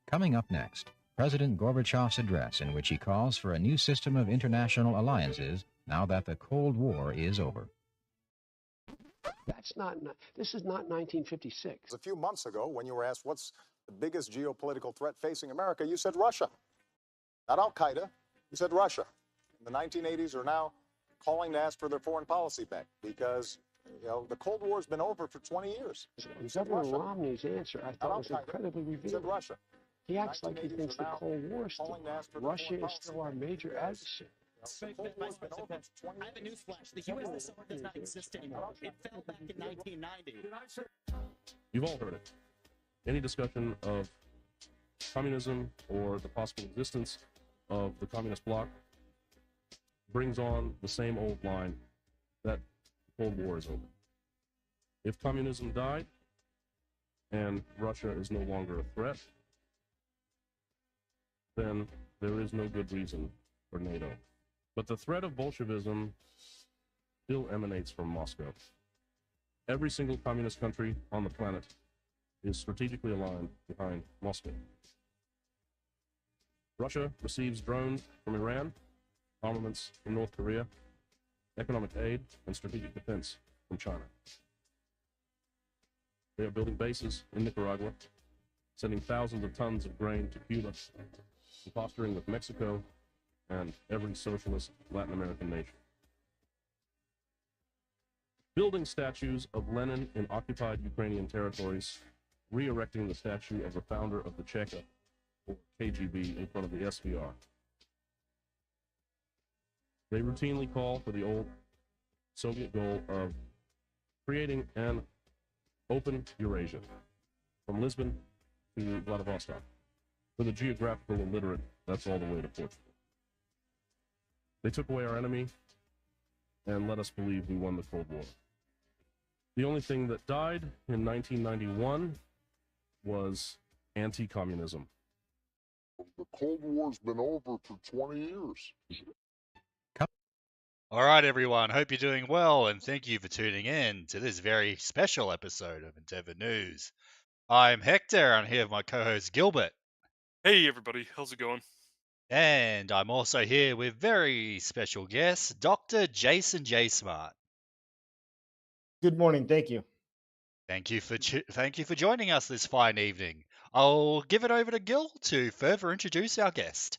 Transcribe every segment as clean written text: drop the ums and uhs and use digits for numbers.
Coming up next, President Gorbachev's address in which he calls for a new system of international alliances now that the Cold War is over. This is not 1956. A few months ago, when you were asked what's the biggest geopolitical threat facing America, you said Russia. Not Al-Qaeda, you said Russia. The 1980s are now calling to ask for their foreign policy back because, the Cold War's been over for 20 years. You said Governor Russia. Romney's answer, I thought, was incredibly You said revealing. Russia. He acts like he thinks the Cold War is still on. Russia is still our major adversary. I have a newsflash. The USSR does not exist anymore. It fell back in 1990. You've all heard it. Any discussion of communism or the possible existence of the communist bloc brings on the same old line that the Cold War is over. If communism died and Russia is no longer a threat, then there is no good reason for NATO. But the threat of Bolshevism still emanates from Moscow. Every single communist country on the planet is strategically aligned behind Moscow. Russia receives drones from Iran, armaments from North Korea, economic aid and strategic defense from China. They are building bases in Nicaragua, sending thousands of tons of grain to Cuba, and posturing with Mexico and every socialist Latin American nation. Building statues of Lenin in occupied Ukrainian territories, re-erecting the statue of the founder of the Cheka, or KGB, in front of the SVR. They routinely call for the old Soviet goal of creating an open Eurasia, from Lisbon to Vladivostok. For the geographical illiterate, that's all the way to Portugal. They took away our enemy and let us believe we won the Cold War. The only thing that died in 1991 was anti-communism. The Cold War's been over for 20 years. All right, everyone. Hope you're doing well, and thank you for tuning in to this very special episode of Endeavour News. I'm Hector, and I'm here with my co-host Gilbert. Hey, everybody. How's it going? And I'm also here with very special guest, Dr. Jason J. Smart. Good morning. Thank you. Thank you for joining us this fine evening. I'll give it over to Gil to further introduce our guest.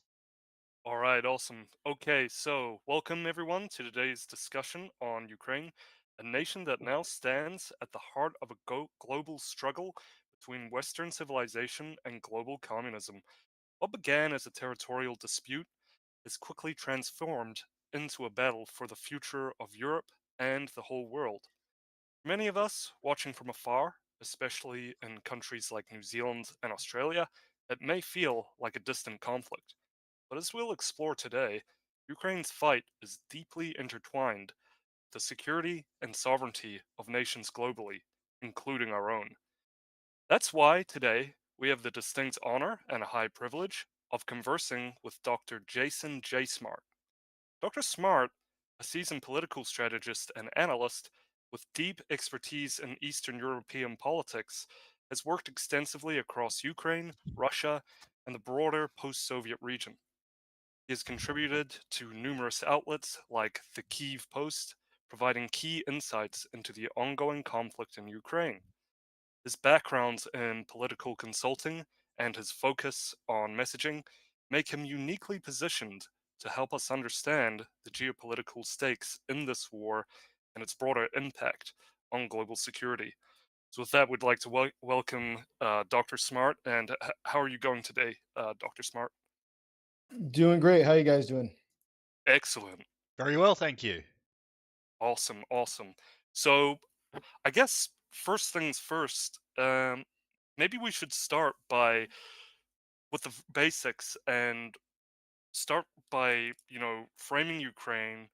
All right, awesome. Okay, so welcome everyone to today's discussion on Ukraine, a nation that now stands at the heart of a global struggle between Western civilization and global communism. What began as a territorial dispute is quickly transformed into a battle for the future of Europe and the whole world. Many of us watching from afar, especially in countries like New Zealand and Australia, it may feel like a distant conflict. But as we'll explore today, Ukraine's fight is deeply intertwined with the security and sovereignty of nations globally, including our own. That's why today we have the distinct honor and high privilege of conversing with Dr. Jason J. Smart. Dr. Smart, a seasoned political strategist and analyst with deep expertise in Eastern European politics, has worked extensively across Ukraine, Russia, and the broader post-Soviet region. He has contributed to numerous outlets like the Kyiv Post, providing key insights into the ongoing conflict in Ukraine. His backgrounds in political consulting and his focus on messaging make him uniquely positioned to help us understand the geopolitical stakes in this war and its broader impact on global security. So with that, we'd like to welcome Dr. Smart. And how are you going today, Dr. Smart? Doing great. How you guys doing? Excellent. Very well, thank you. Awesome. So I guess first things first, maybe we should start with the basics and start by, framing Ukraine,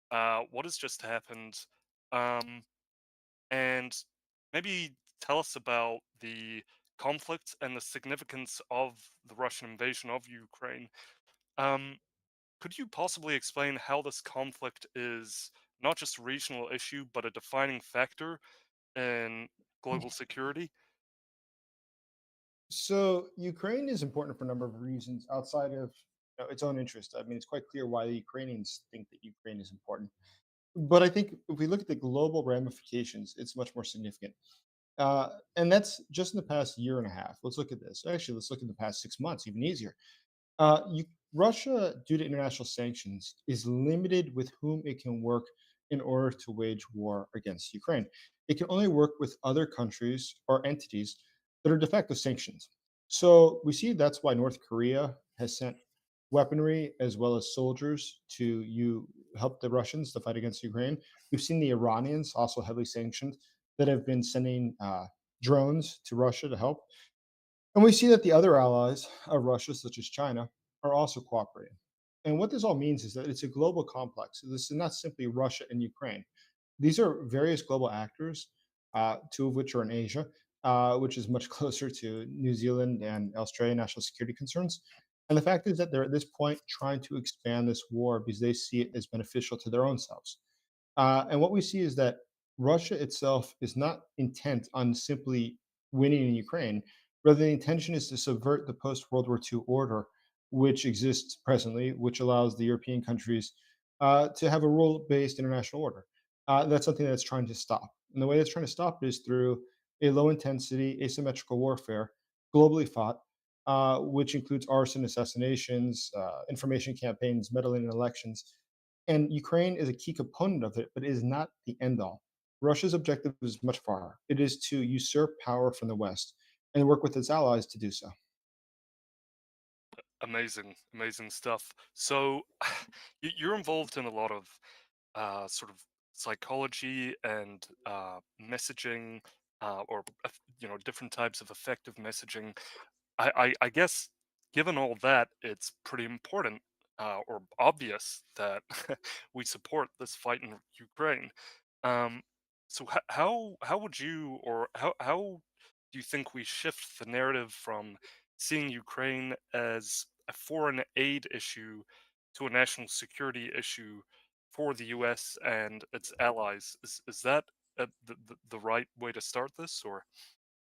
what has just happened, and maybe tell us about the conflict and the significance of the Russian invasion of Ukraine. Could you possibly explain how this conflict is not just a regional issue, but a defining factor in global security? So Ukraine is important for a number of reasons outside of its own interest. I mean, it's quite clear why the Ukrainians think that Ukraine is important. But I think if we look at the global ramifications, it's much more significant. And that's just in the past year and a half. Let's look at this. Actually, let's look at the past 6 months, even easier. Russia, due to international sanctions, is limited with whom it can work in order to wage war against Ukraine. It can only work with other countries or entities that are de facto sanctioned. So we see that's why North Korea has sent weaponry as well as soldiers to help the Russians to fight against Ukraine. We've seen the Iranians also heavily sanctioned that have been sending drones to Russia to help. And we see that the other allies of Russia, such as China, are also cooperating. And what this all means is that it's a global complex. This is not simply Russia and Ukraine. These are various global actors, two of which are in Asia, which is much closer to New Zealand and Australia national security concerns. And the fact is that they're at this point trying to expand this war because they see it as beneficial to their own selves. And what we see is that Russia itself is not intent on simply winning in Ukraine. Rather, the intention is to subvert the post World War II order, which exists presently, which allows the European countries to have a rule based international order. That's something that's trying to stop. And the way it's trying to stop it is through a low intensity, asymmetrical warfare, globally fought, which includes arson, assassinations, information campaigns, meddling in elections, and Ukraine is a key component of it, but it is not the end all. Russia's objective is much far. It is to usurp power from the West and work with its allies to do so. Amazing, amazing stuff. So you're involved in a lot of sort of psychology and messaging, or different types of effective messaging. I guess given all that, it's pretty important or obvious that we support this fight in Ukraine. Um, so how would you, or how do you think we shift the narrative from seeing Ukraine as a foreign aid issue to a national security issue for the U.S. and its allies? Is that the right way to start this, or?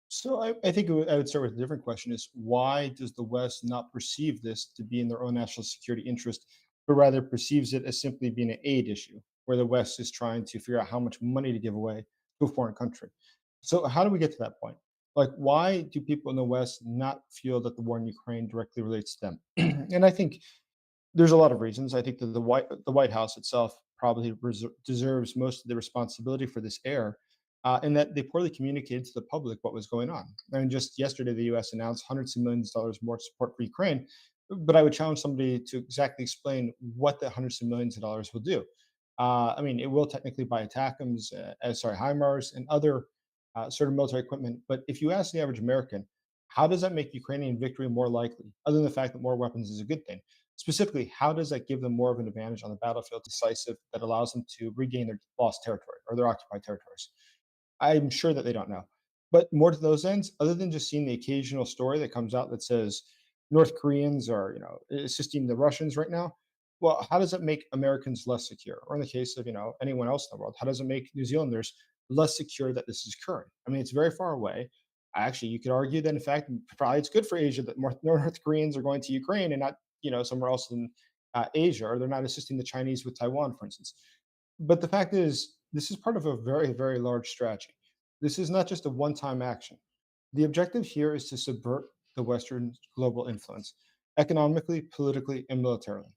So I think I would start with a different question: is why does the West not perceive this to be in their own national security interest, but rather perceives it as simply being an aid issue, where the West is trying to figure out how much money to give away to a foreign country? So how do we get to that point? Like, why do people in the West not feel that the war in Ukraine directly relates to them? And I think there's a lot of reasons. I think that the White House itself probably deserves most of the responsibility for this error, in that they poorly communicated to the public what was going on. I mean, just yesterday, the U.S. announced hundreds of millions of dollars more support for Ukraine, but I would challenge somebody to exactly explain what the hundreds of millions of dollars will do. I mean, it will technically buy ATACMS, HIMARS, and other sort of military equipment. But if you ask the average American, how does that make Ukrainian victory more likely, other than the fact that more weapons is a good thing? Specifically, how does that give them more of an advantage on the battlefield, decisive, that allows them to regain their lost territory or their occupied territories? I'm sure that they don't know. But more to those ends, other than just seeing the occasional story that comes out that says North Koreans are, assisting the Russians right now, well, how does that make Americans less secure? Or in the case of, anyone else in the world, how does it make New Zealanders less secure that this is occurring? I mean, it's very far away. Actually, you could argue that in fact, probably it's good for Asia that more North Koreans are going to Ukraine and not, somewhere else in Asia, or they're not assisting the Chinese with Taiwan, for instance. But the fact is, this is part of a very, very large strategy. This is not just a one time action. The objective here is to subvert the Western global influence economically, politically, and militarily.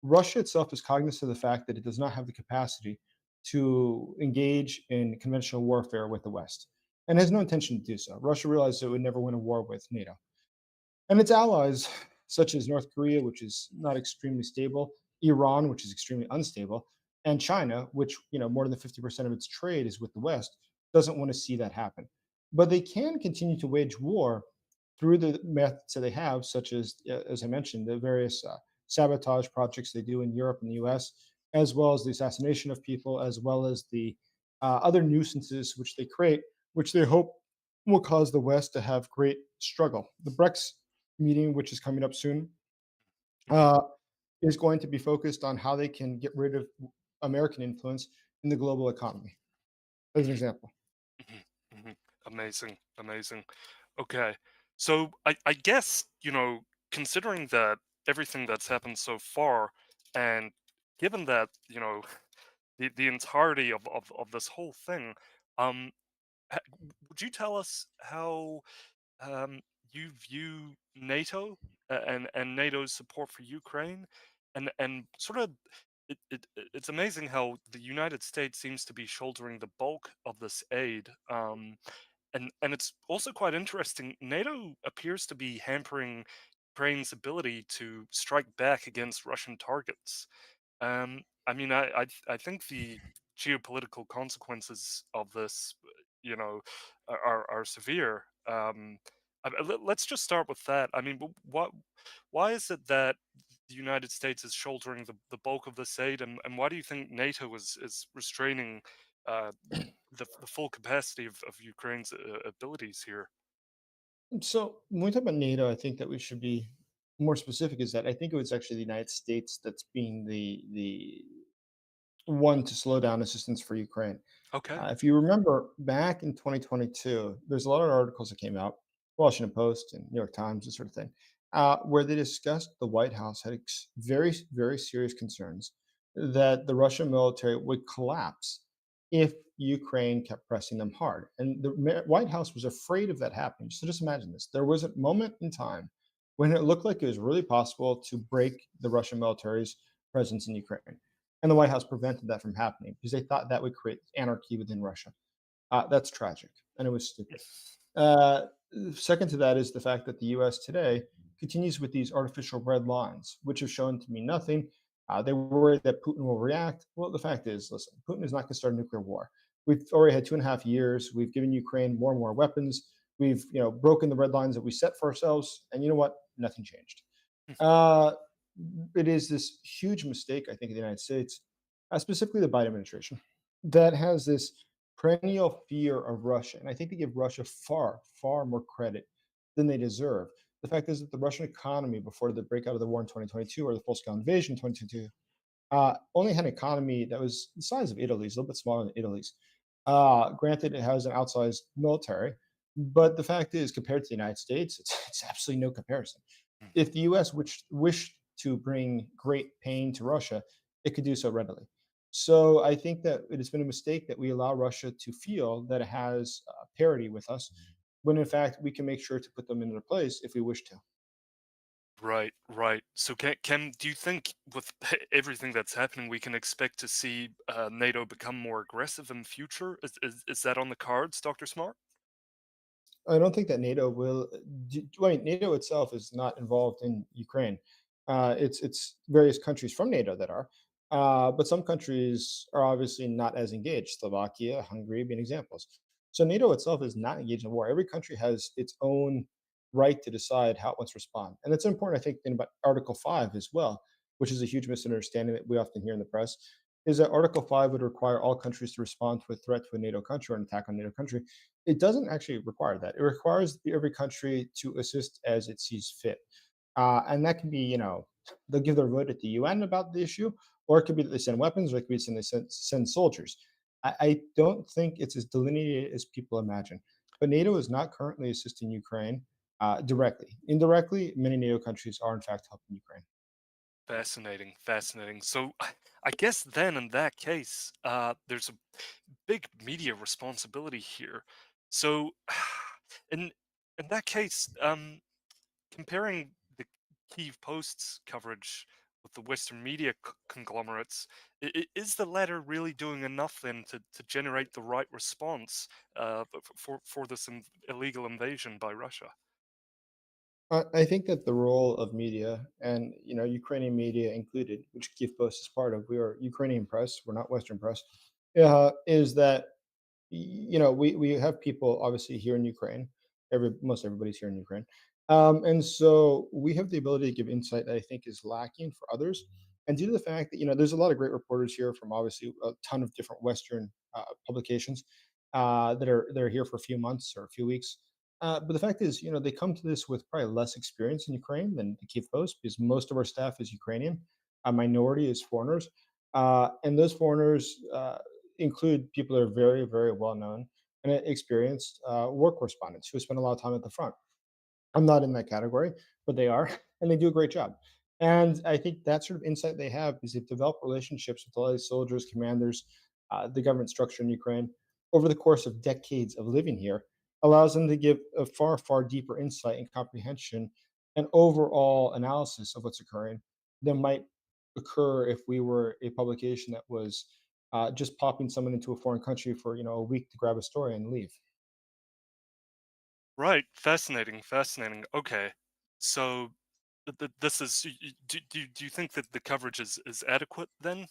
Russia itself is cognizant of the fact that it does not have the capacity to engage in conventional warfare with the West and has no intention to do so. Russia realized it would never win a war with NATO. And its allies, such as North Korea, which is not extremely stable, Iran, which is extremely unstable, and China, which more than 50% of its trade is with the West, doesn't want to see that happen. But they can continue to wage war through the methods that they have, such as I mentioned, the various sabotage projects they do in Europe and the U.S., as well as the assassination of people, as well as the other nuisances which they create, which they hope will cause the West to have great struggle. The Brexit meeting, which is coming up soon, Mhm, uh, is going to be focused on how they can get rid of American influence in the global economy, as an mhm, example. mhm, mhm. Amazing, amazing. Okay, So I guess, considering that everything that's happened so far, and given that, the entirety of this whole thing, um, would you tell us how um, you view NATO and NATO's support for Ukraine, and sort of it's amazing how the United States seems to be shouldering the bulk of this aid. And it's also quite interesting. NATO appears to be hampering Ukraine's ability to strike back against Russian targets. I mean, I think the geopolitical consequences of this, you know, are severe. Let's just start with that. I mean, why is it that the United States is shouldering the bulk of this aid, and why do you think NATO is restraining uh, the full capacity of Ukraine's abilities here? So when we talk about NATO, I think that we should be more specific. Is that I think it was actually the United States that's being the one to slow down assistance for Ukraine. Okay. If you remember back in 2022, there's a lot of articles that came out, Washington Post and New York Times, this sort of thing, where they discussed the White House had very, very serious concerns that the Russian military would collapse if Ukraine kept pressing them hard. And the White House was afraid of that happening. So just imagine this. There was a moment in time when it looked like it was really possible to break the Russian military's presence in Ukraine. And the White House prevented that from happening because they thought that would create anarchy within Russia. That's tragic, and it was stupid. Uh, Second to that is the fact that the U.S. today continues with these artificial red lines, which have shown to mean nothing. They worry that Putin will react. Well, the fact is, listen, Putin is not going to start a nuclear war. We've already had 2.5 years. We've given Ukraine more and more weapons. We've, broken the red lines that we set for ourselves, and you know what? Nothing changed. Uh, it is this huge mistake, I think, in the United States, specifically the Biden administration, that has this perennial fear of Russia. And I think they give Russia far, far more credit than they deserve. The fact is that the Russian economy before the breakout of the war in 2022 or the full scale invasion in 2022 only had an economy that was the size of Italy's, a little bit smaller than Italy's. Granted, it has an outsized military, but the fact is, compared to the United States, it's absolutely no comparison. If the U.S. wished to bring great pain to Russia, it could do so readily. So I think that it has been a mistake that we allow Russia to feel that it has parity with us, when in fact we can make sure to put them in their place if we wish to. Right, right. So can do you think with everything that's happening, we can expect to see NATO become more aggressive in the future? Is that on the cards, Dr. Smart? I don't think that NATO will. Well, NATO itself is not involved in Ukraine. It's various countries from NATO that are, but some countries are obviously not as engaged. Slovakia, Hungary being examples. So NATO itself is not engaged in war. Every country has its own right to decide how it wants to respond, and it's important, I think, in about Article 5 as well, which is a huge misunderstanding that we often hear in the press. Is that Article 5 would require all countries to respond to a threat to a NATO country or an attack on a NATO country? It doesn't actually require that. It requires every country to assist as it sees fit. And that can be, they'll give their vote at the UN about the issue, or it could be that they send weapons, or it could be send soldiers. I don't think it's as delineated as people imagine. But NATO is not currently assisting Ukraine directly. Indirectly, many NATO countries are, in fact, helping Ukraine. Fascinating, fascinating. So I guess then in that case, there's a big media responsibility here. So in in that case, comparing the Kyiv Post's coverage with the Western media conglomerates, is the latter really doing enough then to generate the right response for this illegal invasion by Russia? I think that the role of media, and Ukrainian media included, which Kyiv Post is part of, we are Ukrainian press, we're not Western press, is that we have people obviously here in Ukraine. Most everybody's here in Ukraine, and so we have the ability to give insight that I think is lacking for others. And due to the fact that there's a lot of great reporters here from obviously a ton of different Western publications that are here for a few months or a few weeks. But the fact is, they come to this with probably less experience in Ukraine than the Kyiv Post, because most of our staff is Ukrainian. A minority is foreigners, and those foreigners include people that are very, very well known and experienced war correspondents who spend a lot of time at the front. I'm not in that category, but they are, and they do a great job. And I think that sort of insight they have is they've developed relationships with all these soldiers, commanders, the government structure in Ukraine over the course of decades of living here, allows them to give a far, far deeper insight and comprehension and overall analysis of what's occurring than might occur if we were a publication that was just popping someone into a foreign country for a week to grab a story and leave. Right. Fascinating. Fascinating. Okay. So this is do you think that the coverage is adequate then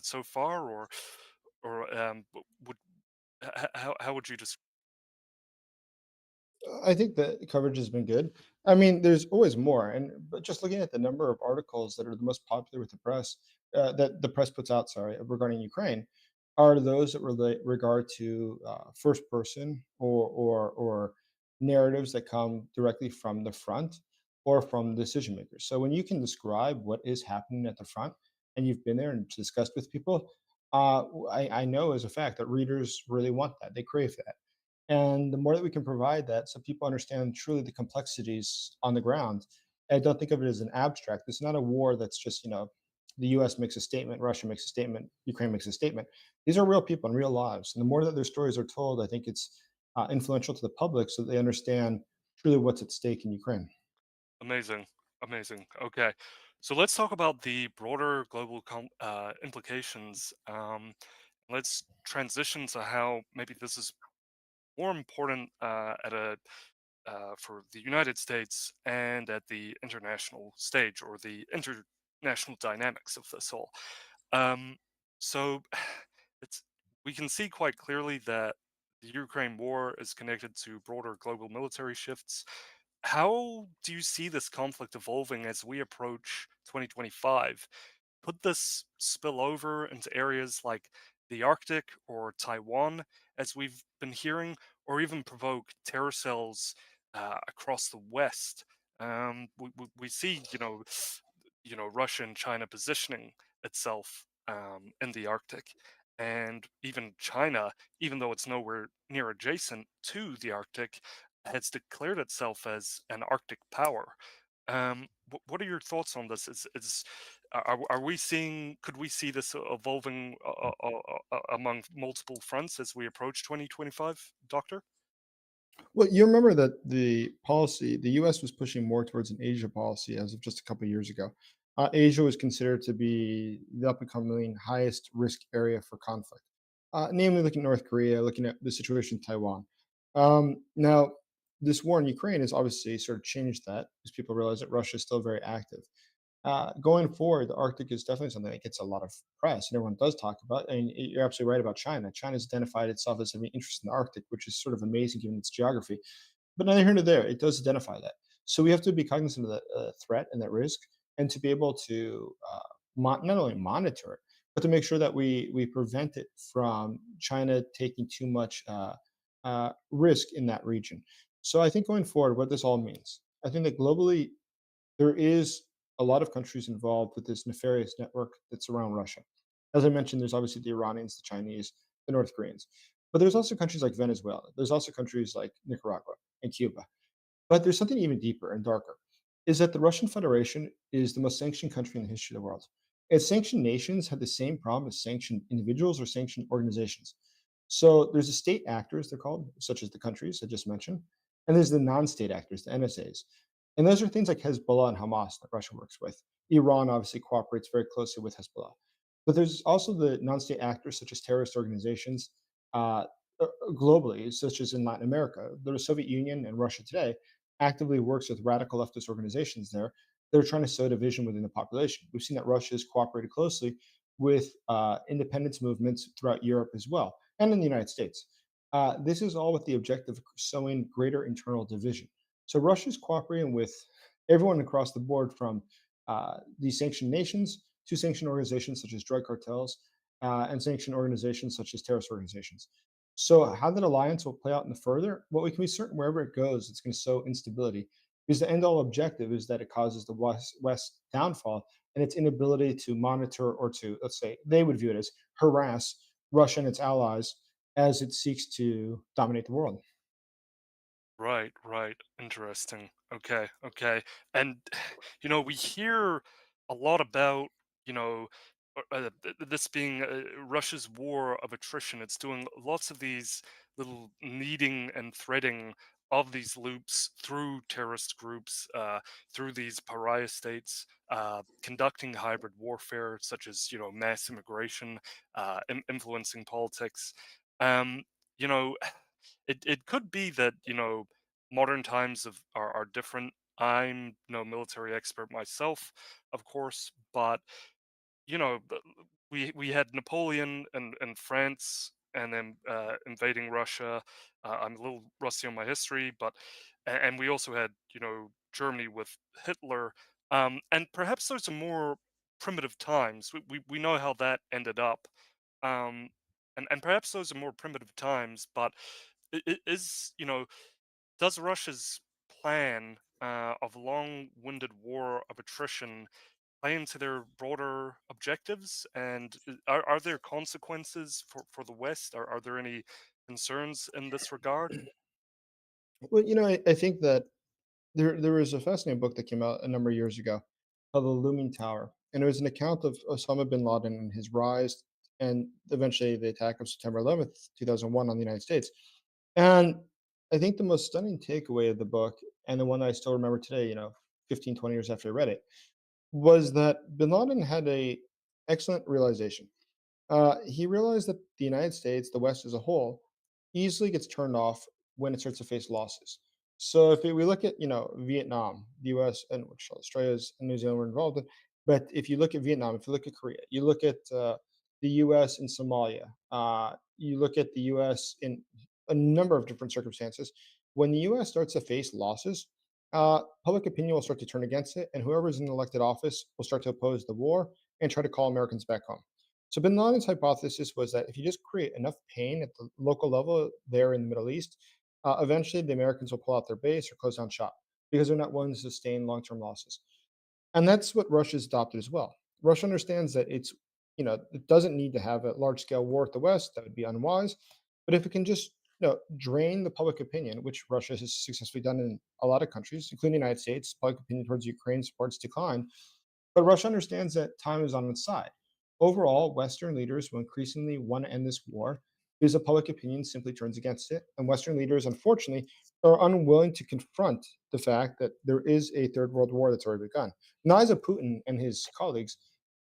so far, or would how would you just I think the coverage has been good. I mean, there's always more, and but just looking at the number of articles that are the most popular with the press, that the press puts out, sorry, regarding Ukraine, are those that relate regard to first person or narratives that come directly from the front or from decision makers. So when you can describe what is happening at the front, and you've been there and discussed with people, I know as a fact that readers really want that. They crave that. And the more that we can provide that so people understand truly the complexities on the ground, I don't think of it as an abstract. It's not a war that's just, the US makes a statement, Russia makes a statement, Ukraine makes a statement. These are real people and real lives. And the more that their stories are told, I think it's influential to the public so that they understand truly what's at stake in Ukraine. amazing, amazing. Okay, so let's talk about the broader global implications. Let's transition to how maybe this is more important at a for the United States and at the international stage, or the international dynamics of this all. Um, so it's we can see quite clearly that the Ukraine war is connected to broader global military shifts. How do you see this conflict evolving as we approach 2025? Could this spill over into areas like the Arctic or Taiwan, as we've been hearing, or even provoke terror cells across the West? We see, Russia and China positioning itself in the Arctic, and even China, even though it's nowhere near adjacent to the Arctic, has declared itself as an Arctic power. What are your thoughts on this? Are we seeing? Could we see this evolving among multiple fronts as we approach 2025, Doctor? Well, you remember that the U.S. was pushing more towards an Asia policy as of just a couple of years ago. Asia was considered to be the up and coming highest risk area for conflict, namely looking at North Korea, looking at the situation in Taiwan. Now, this war in Ukraine has obviously sort of changed that because people realize that Russia is still very active. Going forward, the Arctic is definitely something that gets a lot of press, and everyone does talk about. And you're absolutely right about China. China's identified itself as having interest in the Arctic, which is sort of amazing given its geography. But neither here nor there, it does identify that. So we have to be cognizant of that threat and that risk, and to be able to not only monitor it, but to make sure that we prevent it from China taking too much risk in that region. So I think going forward, what this all means, I think that globally there is a lot of countries involved with this nefarious network that's around Russia. As I mentioned, there's obviously the Iranians, the Chinese, the North Koreans, but there's also countries like Venezuela. There's also countries like Nicaragua and Cuba. But there's something even deeper and darker, is that the Russian Federation is the most sanctioned country in the history of the world. And sanctioned nations have the same problem as sanctioned individuals or sanctioned organizations. So there's the state actors, they're called, such as the countries I just mentioned, and there's the non-state actors, the NSAs. And those are things like Hezbollah and Hamas that Russia works with. Iran obviously cooperates very closely with Hezbollah. But there's also the non-state actors, such as terrorist organizations uh, globally, such as in Latin America. The Soviet Union and Russia today actively works with radical leftist organizations there that are trying to sow division within the population. We've seen that Russia has cooperated closely with independence movements throughout Europe as well, and in the United States. This is all with the objective of sowing greater internal division. So Russia's cooperating with everyone across the board, from these sanctioned nations to sanctioned organizations such as drug cartels and sanctioned organizations such as terrorist organizations. So how that alliance will play out in the further, well, we can be certain wherever it goes, it's going to sow instability, because the end all objective is that it causes the West downfall and its inability to monitor or to, let's say, they would view it as harass Russia and its allies as it seeks to dominate the world. Right, right. Interesting. Okay, okay. And we hear a lot about, you know, this being Russia's war of attrition. It's doing lots of these little kneading and threading of these loops through terrorist groups, through these pariah states, conducting hybrid warfare, such as, mass immigration, influencing politics. Um, you know, it could be that modern times are different. I'm no military expert myself, of course, but we had Napoleon and France, and then invading Russia. I'm a little rusty on my history, but and we also had Germany with Hitler, and perhaps those are more primitive times. We know how that ended up, um, and perhaps those are more primitive times, but is does Russia's plan of long-winded war of attrition play into their broader objectives? And are there consequences for the West? Are there any concerns in this regard? Well, I think that there was a fascinating book that came out a number of years ago called The Looming Tower, and it was an account of Osama bin Laden and his rise, and eventually the attack of September 11th, 2001, on the United States. And I think the most stunning takeaway of the book, and the one I still remember today, 15, 20 years after I read it, was that bin Laden had a excellent realization. He realized that the United States, the West as a whole, easily gets turned off when it starts to face losses. So if we look at Vietnam, the U.S. and which Australia and New Zealand were involved in, but if you look at Vietnam, if you look at Korea, you look at the U.S. in Somalia, you look at the U.S. in a number of different circumstances. When the U.S. starts to face losses, public opinion will start to turn against it, and whoever's in elected office will start to oppose the war and try to call Americans back home. So bin Laden's hypothesis was that if you just create enough pain at the local level there in the Middle East, eventually the Americans will pull out their base or close down shop because they're not willing to sustain long-term losses. And that's what Russia's adopted as well. Russia understands that it doesn't need to have a large-scale war with the West. That would be unwise. But if it can just, drain the public opinion, which Russia has successfully done in a lot of countries, including the United States, public opinion towards Ukraine supports decline, but Russia understands that time is on its side. Overall, Western leaders will increasingly want to end this war because the public opinion simply turns against it. And Western leaders, unfortunately, are unwilling to confront the fact that there is a third world war that's already begun. Neither Putin and his colleagues,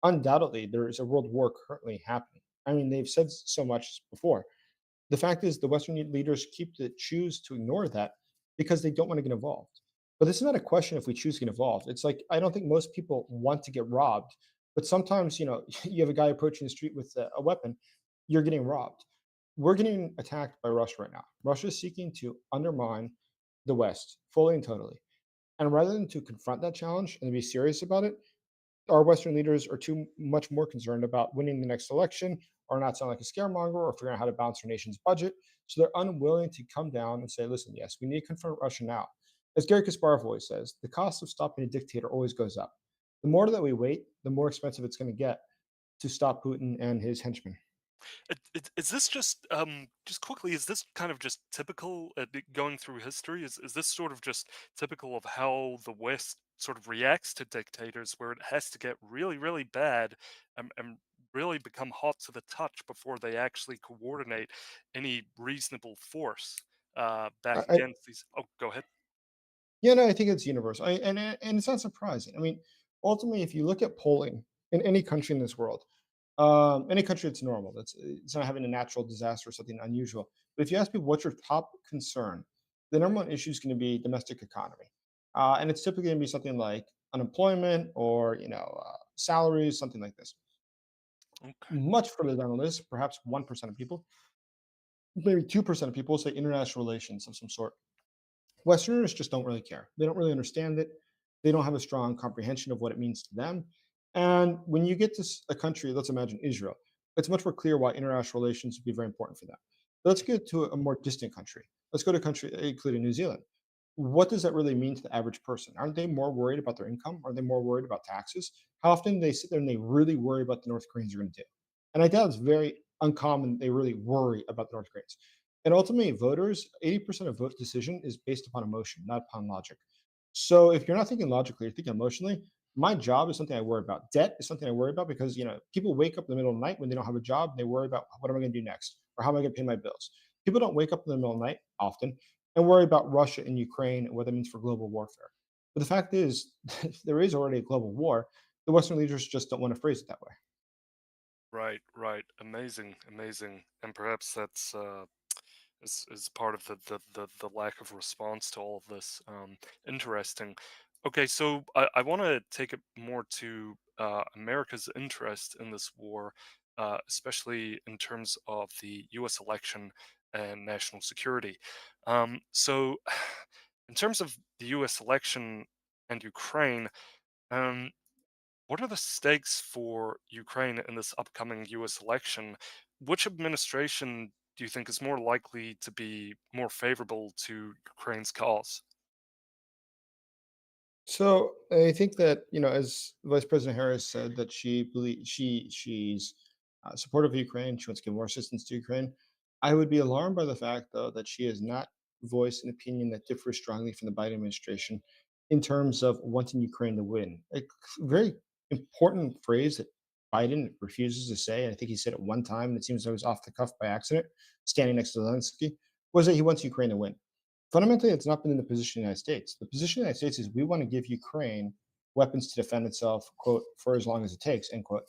undoubtedly, there is a world war currently happening. I mean, they've said so much before. The fact is, the Western leaders choose to ignore that because they don't want to get involved. But this is not a question if we choose to get involved. It's like I don't think most people want to get robbed, but sometimes you have a guy approaching the street with a weapon, you're getting robbed. We're getting attacked by Russia right now. Russia is seeking to undermine the West fully and totally. And rather than to confront that challenge and be serious about it, our Western leaders are too much more concerned about winning the next election or not sound like a scaremonger or figuring out how to balance our nation's budget. So they're unwilling to come down and say, listen, yes, we need to confront Russia now. As Gary Kasparov always says, the cost of stopping a dictator always goes up. The more that we wait, the more expensive it's going to get to stop Putin and his henchmen. Is this just quickly? Is this kind of just typical going through history? Is this sort of just typical of how the West sort of reacts to dictators, where it has to get really, really bad and really become hot to the touch before they actually coordinate any reasonable force back I, against these? Oh, go ahead. Yeah, no, I think it's universal, and it's not surprising. I mean, ultimately, if you look at polling in any country in this world, any country that's normal, it's not having a natural disaster or something unusual. But if you ask people what's your top concern, the number one issue is going to be domestic economy, and it's typically going to be something like unemployment or salaries, something like this. Okay. Much further down the list, perhaps 1% of people, maybe 2% of people say international relations of some sort. Westerners just don't really care. They don't really understand it. They don't have a strong comprehension of what it means to them. And when you get to a country, let's imagine Israel, it's much more clear why international relations would be very important for them. Let's get to a more distant country. Let's go to a country, including New Zealand. What does that really mean to the average person? Aren't they more worried about their income? Are they more worried about taxes? How often do they sit there and they really worry about the North Koreans are going to do? And I doubt it's very uncommon they really worry about the North Koreans. And ultimately, voters, 80% of vote decision is based upon emotion, not upon logic. So if you're not thinking logically, you're thinking emotionally, my job is something I worry about. Debt is something I worry about because people wake up in the middle of the night when they don't have a job. And they worry about what am I going to do next, or how am I going to pay my bills. People don't wake up in the middle of the night often and worry about Russia and Ukraine and what that means for global warfare. But the fact is, there is already a global war. The Western leaders just don't want to phrase it that way. Right, right. Amazing, amazing. And perhaps that's is part of the lack of response to all of this. Interesting. Okay, so I want to take it more to America's interest in this war, especially in terms of the U.S. election and national security. So, in terms of the U.S. election and Ukraine, um, what are the stakes for Ukraine in this upcoming US election? Which administration do you think is more likely to be more favorable to Ukraine's cause? So I think that as Vice President Harris said, that she's supportive of Ukraine. She wants to give more assistance to Ukraine. I would be alarmed by the fact, though, that she has not voiced an opinion that differs strongly from the Biden administration in terms of wanting Ukraine to win. A very important phrase that Biden refuses to say, and I think he said it one time, and it seems like it was off the cuff by accident, standing next to Zelensky, was that he wants Ukraine to win. Fundamentally, it's not been in the position of the United States. The position of the United States is we want to give Ukraine weapons to defend itself, quote, for as long as it takes, end quote.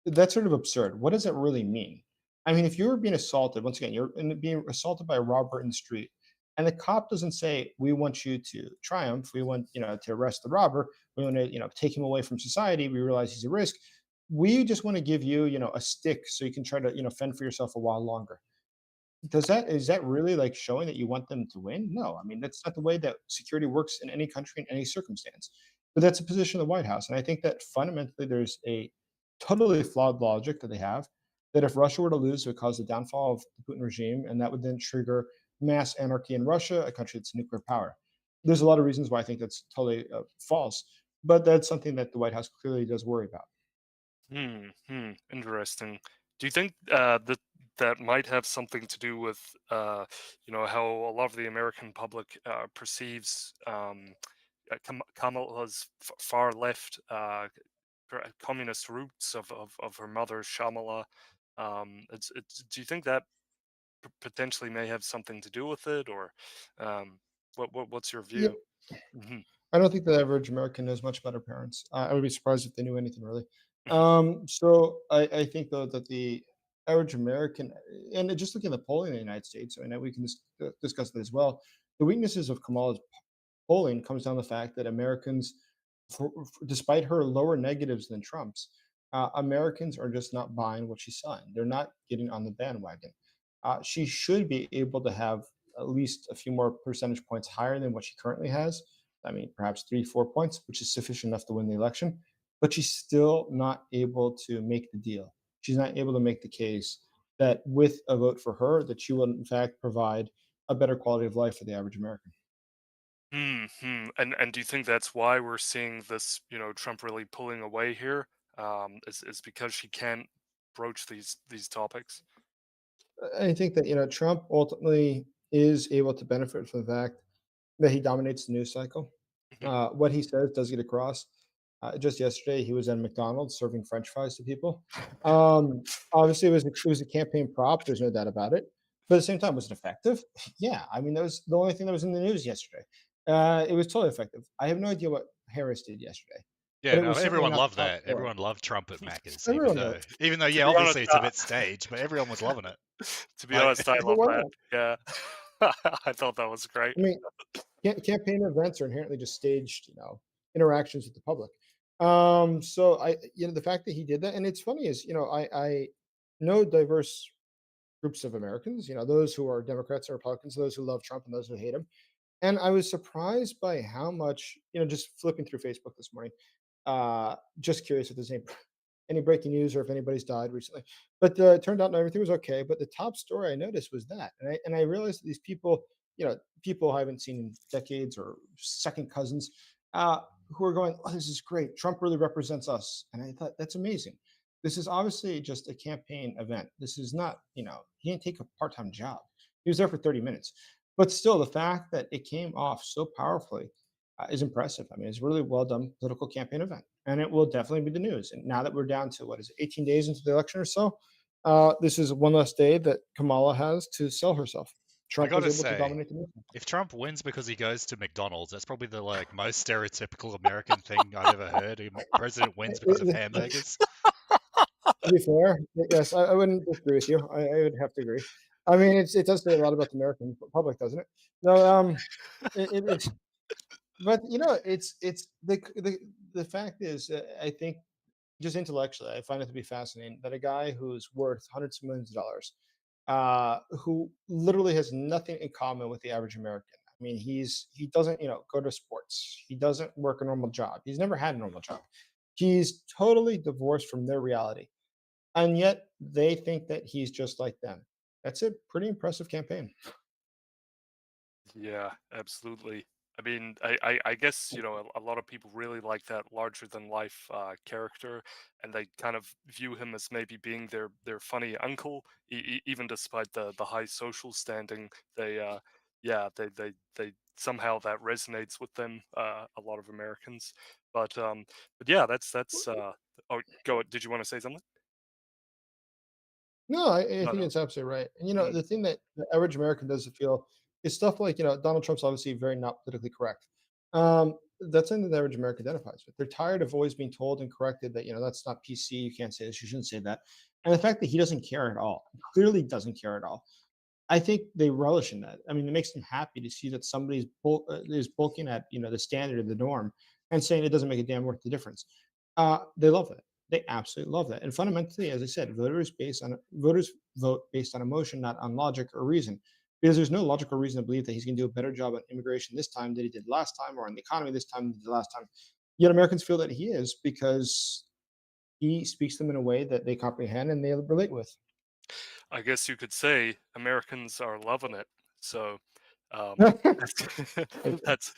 That's sort of absurd. What does that really mean? I mean, if you're being assaulted, once again, being assaulted by a robber in the street, and the cop doesn't say, "We want you to triumph. We want to arrest the robber. We want to take him away from society. We realize he's a risk. We just want to give you a stick so you can try to fend for yourself a while longer." Is that really like showing that you want them to win? No, I mean that's not the way that security works in any country in any circumstance. But that's a position of the White House, and I think that fundamentally there's a totally flawed logic that they have. That if Russia were to lose, it would cause the downfall of the Putin regime, and that would then trigger mass anarchy in Russia, a country that's a nuclear power. There's a lot of reasons why I think that's totally false, but that's something that the White House clearly does worry about. Interesting. Do you think that that might have something to do with how a lot of the American public perceives Kamala's far left communist roots of her mother Shamala? Do you think that potentially may have something to do with it, or what's your Yeah, view? Hmm. I don't think the average American knows much about our parents. I would be surprised if they knew anything really. Hmm. So I think though that the average American, and just looking at the polling in the United States, I know we can discuss that as well. The weaknesses of Kamala's polling comes down to the fact that Americans, despite her lower negatives than Trump's, Americans are just not buying what she's selling. They're not getting on the bandwagon. She should be able to have at least a few more percentage points higher than what she currently has. I mean, perhaps 3, 4 points, which is sufficient enough to win the election. But she's still not able to make the deal. She's not able to make the case that with a vote for her, that she will in fact provide a better quality of life for the average American. And do you think that's why we're seeing this, Trump really pulling away here? Is because she can't broach these topics? I think that Trump ultimately is able to benefit from the fact that he dominates the news cycle. Mhm. What he says does get across. Just yesterday, he was at McDonald's serving French fries to people. Obviously, it was a campaign prop. There's no doubt about it. But at the same time, was it effective? Yeah, I mean that was the only thing that was in the news yesterday. It was totally effective. I have no idea what Harris did yesterday, Yeah, but it no, was certainly everyone not loved the top that. story. Everyone loved Trump at Macca's, Everyone knows. yeah, To be honest, obviously it's a bit staged, but everyone was loving it. to be Like, honest, I But love why that. not? Yeah, I thought that was great. I mean, campaign events are inherently just staged, interactions with the public. So the fact that he did that, and it's funny is, I know diverse groups of Americans, those who are Democrats and Republicans, those who love Trump and those who hate him. And I was surprised by how much, just flipping through Facebook this morning, just curious if there's any breaking news or if anybody's died recently. But it turned out everything was okay. But the top story I noticed was that, and I realized that these people, people I haven't seen in decades or second cousins, who are going, "Oh, this is great. Trump really represents us," and I thought that's amazing. This is obviously just a campaign event. This is not, he didn't take a part-time job. He was there for 30 minutes. But still, the fact that it came off so powerfully is impressive. I mean, it's a really well done political campaign event, and it will definitely be the news. And now that we're down to what is it, 18 days into the election or so, this is one less day that Kamala has to sell herself. I Trump was gotta able to say, dominate the news. if Trump wins because he goes to McDonald's, that's probably the most stereotypical American thing I've ever heard. A president wins because of hamburgers. To be fair, yes, I wouldn't disagree with you. I would have to agree. I mean, it does say a lot about the American public, doesn't it? No, it's but it's the fact is, I think just intellectually, I find it to be fascinating that a guy who's worth hundreds of millions of dollars, who literally has nothing in common with the average American. I mean, he doesn't go to sports. He doesn't work a normal job. He's never had a normal job. He's totally divorced from their reality, and yet they think that he's just like them. That's a pretty impressive campaign. Yeah, absolutely. I mean, I guess, a lot of people really like that larger than life character, and they kind of view him as maybe being their funny uncle, even despite the high social standing. Yeah, they somehow that resonates with them, a lot of Americans. But yeah, that's. Oh, go. Did you want to say something? No, I No, think no. it's absolutely right. And Mm, the thing that the average American doesn't feel is stuff like, Donald Trump's obviously very not politically correct. That's something that the average American identifies with. They're tired of always being told and corrected that, that's not PC, you can't say this, you shouldn't say that. And the fact that he doesn't care at all, clearly doesn't care at all. I think they relish in that. I mean, it makes them happy to see that somebody's is bulking at the standard of the norm and saying it doesn't make a damn worth the difference. They love that. They absolutely love that. And fundamentally, as I said, voters vote based on emotion, not on logic or reason, because there's no logical reason to believe that he's going to do a better job on immigration this time than he did last time, or on the economy this time than he did last time. Yet Americans feel that he is because he speaks to them in a way that they comprehend and they relate with. I guess you could say Americans are loving it. So, um, that's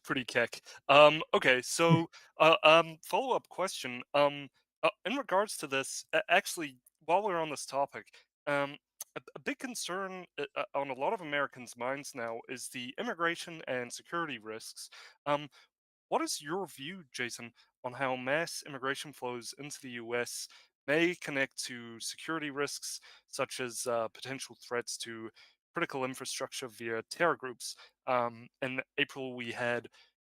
pretty keck. Okay, so follow-up question. In regards to this, actually, while we're on this topic, um, a big concern on a lot of Americans' minds now is the immigration and security risks. Um, what is your view, Jason, on how mass immigration flows into the US may connect to security risks, such as potential threats to critical infrastructure via terror groups? In April, we had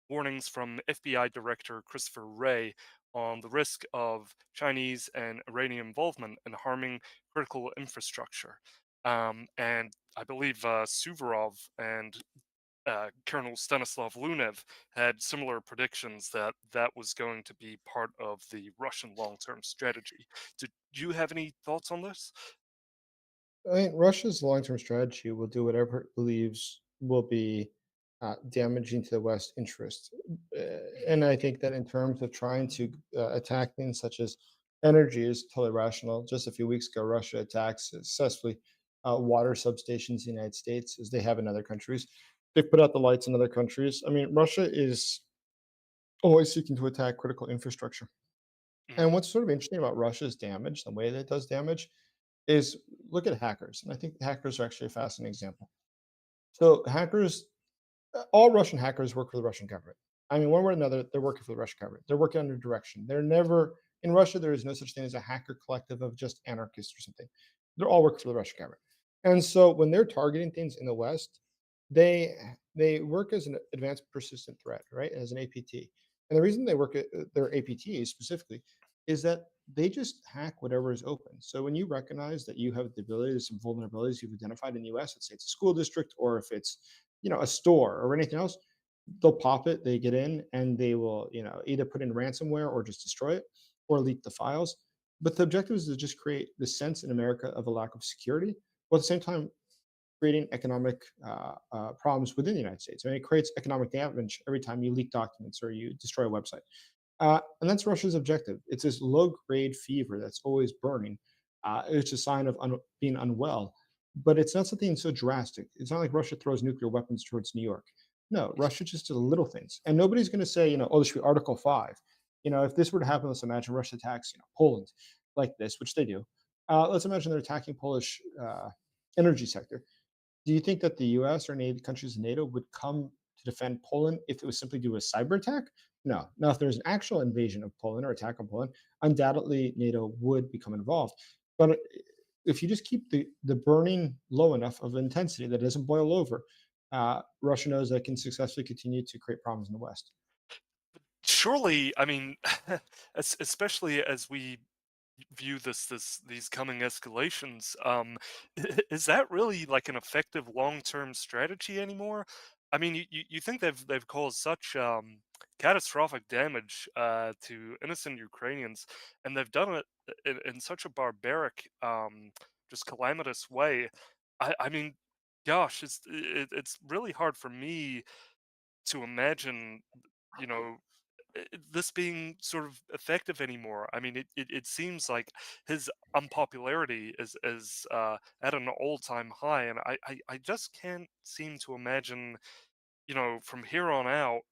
warnings from FBI Director Christopher Wray on the risk of Chinese and Iranian involvement in harming critical infrastructure. And I believe Suvorov and Colonel Stanislav Lunev had similar predictions that that was going to be part of the Russian long-term strategy. Did you have any thoughts on this? I mean, Russia's long-term strategy will do whatever it believes will be damaging to the West's interest. And I think that in terms of trying to attack things such as energy is totally rational. Just a few weeks ago, Russia attacked successfully water substations in the United States, as they have in other countries. They've put out the lights in other countries. I mean, Russia is always seeking to attack critical infrastructure. Mm, And what's sort of interesting about Russia's damage, the way that it does damage, is look at hackers. And I think hackers are actually a fascinating example. So hackers, all Russian hackers work for the Russian government. I mean, one way or another, they're working for the Russian government. They're working under direction. They're never in Russia. There is no such thing as a hacker collective of just anarchists or something. They're all working for the Russian government. And so when they're targeting things in the West, they they work as an advanced persistent threat, right? As an APT. And the reason they work at their APTs specifically is that they just hack whatever is open. So when you recognize that you have the ability to some vulnerabilities you've identified in the US, let's say it's a school district or if it's a store or anything else, they'll pop it, they get in, and they will, either put in ransomware or just destroy it or leak the files. But the objective is to just create the sense in America of a lack of security, while at the same time creating economic problems within the United States. I mean, it creates economic damage every time you leak documents or you destroy a website. And that's Russia's objective. It's this low grade fever that's always burning. It's a sign of being unwell, but it's not something so drastic. It's not like Russia throws nuclear weapons towards New York. No, Russia just does little things. And nobody's going to say, oh, this should be Article 5. If this were to happen, let's imagine Russia attacks, Poland like this, which they do. Let's imagine they're attacking Polish energy sector. Do you think that the US or any of the countries in NATO would come to defend Poland if it was simply due to a cyber attack? No. Now, if there's an actual invasion of Poland or attack on Poland, undoubtedly NATO would become involved. But if you just keep the burning low enough of intensity that it doesn't boil over, Russia knows that it can successfully continue to create problems in the West. Surely, I mean, especially as we view these coming escalations, is that really like an effective long-term strategy anymore? I mean, you think they've caused such catastrophic damage to innocent Ukrainians, and they've done it in such a barbaric, just calamitous way. I mean, gosh, it's really hard for me to imagine, you know, this being sort of effective anymore. I mean, it seems like his unpopularity is at an all-time high, and I just can't seem to imagine, from here on out,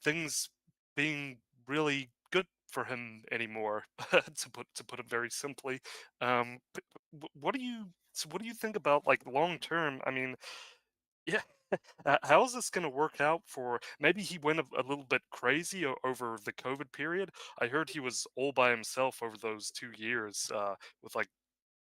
things being really good for him anymore. To put it very simply, what do you what do you think about like long term? I mean, yeah. How is this going to work out for? Maybe he went a little bit crazy over the COVID period. I heard he was all by himself over those 2 years with like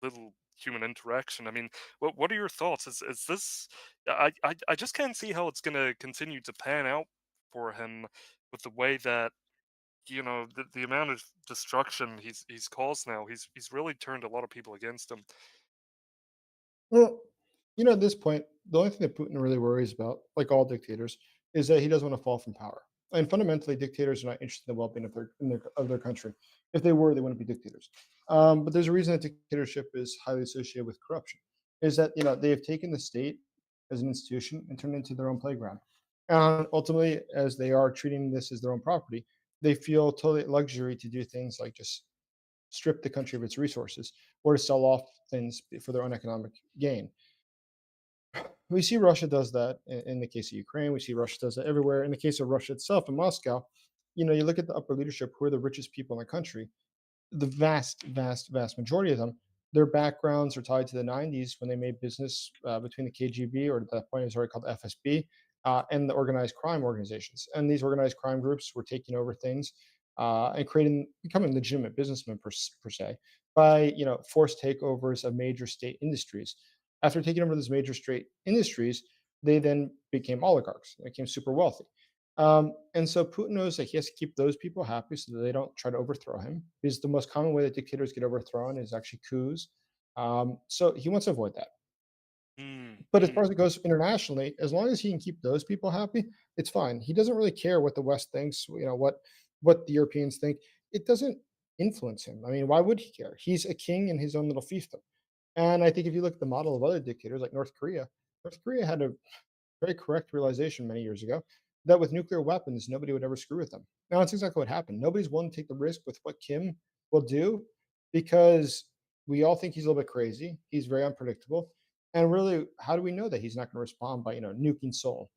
little human interaction. I mean, what are your thoughts? Is this? I just can't see how it's going to continue to pan out for him with the way that the amount of destruction he's caused now. He's really turned a lot of people against him. Well, at this point, the only thing that Putin really worries about, like all dictators, is that he doesn't want to fall from power. And fundamentally, dictators are not interested in the well-being of their country. If they were, they wouldn't be dictators. But there's a reason that dictatorship is highly associated with corruption. Is that they have taken the state as an institution and turned it into their own playground. And ultimately, as they are treating this as their own property, they feel totally at luxury to do things like just strip the country of its resources or to sell off things for their own economic gain. We see Russia does that in the case of Ukraine. We see Russia does that everywhere. In the case of Russia itself, in Moscow, you look at the upper leadership, who are the richest people in the country. The vast, vast, vast majority of them, their backgrounds are tied to the 90s when they made business between the KGB, or at that point it was already called FSB, and the organized crime organizations. And these organized crime groups were taking over things and becoming legitimate businessmen per se by forced takeovers of major state industries. After taking over those major state industries, they then became oligarchs. They became super wealthy. And so Putin knows that he has to keep those people happy so that they don't try to overthrow him. Because the most common way that dictators get overthrown is actually coups. So he wants to avoid that. Mm, But as mm, far as it goes internationally, as long as he can keep those people happy, it's fine. He doesn't really care what the West thinks, what the Europeans think. It doesn't influence him. I mean, why would he care? He's a king in his own little fiefdom. And I think if you look at the model of other dictators like North Korea had a very correct realization many years ago that with nuclear weapons, nobody would ever screw with them. Now, that's exactly what happened. Nobody's willing to take the risk with what Kim will do because we all think he's a little bit crazy. He's very unpredictable. And really, how do we know that he's not going to respond by, nuking Seoul?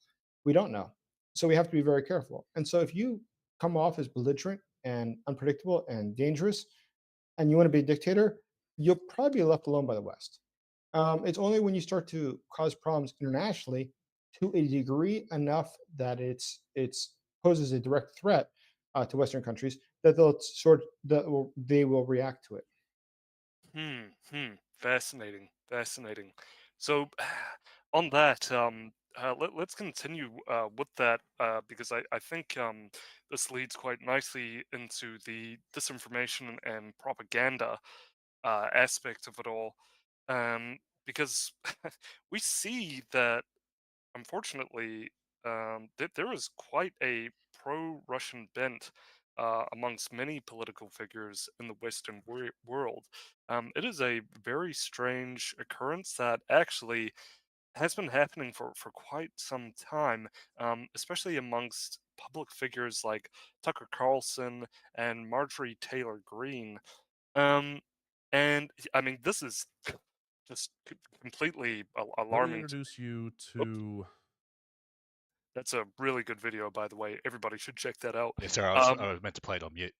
We don't know. So we have to be very careful. And so if you come off as belligerent and unpredictable and dangerous, and you want to be a dictator, you'll probably be left alone by the West. It's only when you start to cause problems internationally to a degree enough that it's poses a direct threat to Western countries that they will react to it. Fascinating, fascinating. So, on that, let's continue with that because I think this leads quite nicely into the disinformation and propaganda aspect of it all. Because we see that, unfortunately, that there is quite a pro-Russian bent amongst many political figures in the Western world. It is a very strange occurrence that actually has been happening for quite some time, especially amongst public figures like Tucker Carlson and Marjorie Taylor Greene. Um, and I mean, this is just completely Let me alarming. introduce you Oops, to. that's a really good video, by the way. Everybody should check that out. Yeah, sorry, I Um, was meant to play it on mute.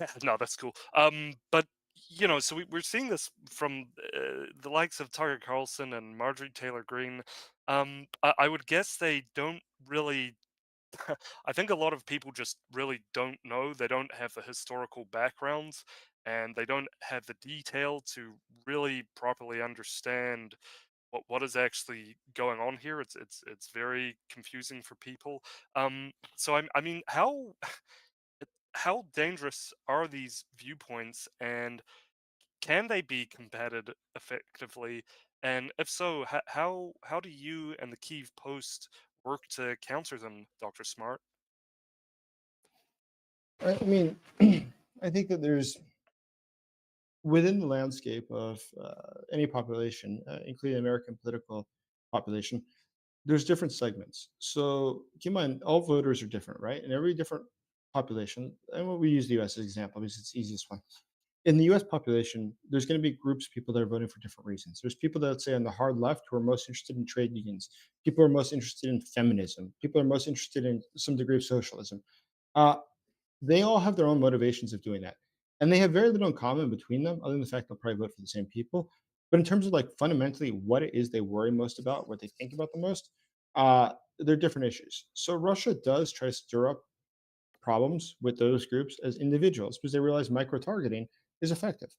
yeah, no, that's cool. But So we're seeing this from the likes of Tucker Carlson and Marjorie Taylor Greene. I would guess they don't really. I think a lot of people just really don't know. They don't have the historical backgrounds, and they don't have the detail to really properly understand what is actually going on here. It's very confusing for people. So I mean, how dangerous are these viewpoints, and can they be combated effectively? And if so, how do you and the Kyiv Post work to counter them, Doctor Smart? I mean, I think that there's within the landscape of any population, including the American political population, there's different segments. So keep in mind, all voters are different, right? And every different population, and what we use the U.S. as an example because it's the easiest one. In the U.S. population, there's going to be groups of people that are voting for different reasons. There's people that say on the hard left who are most interested in trade unions. People are most interested in feminism. People are most interested in some degree of socialism. Uh, they all have their own motivations of doing that. And they have very little in common between them, other than the fact they'll probably vote for the same people. But in terms of like fundamentally what it is they worry most about, what they think about the most, they're different issues. So Russia does try to stir up problems with those groups as individuals because they realize micro targeting is effective.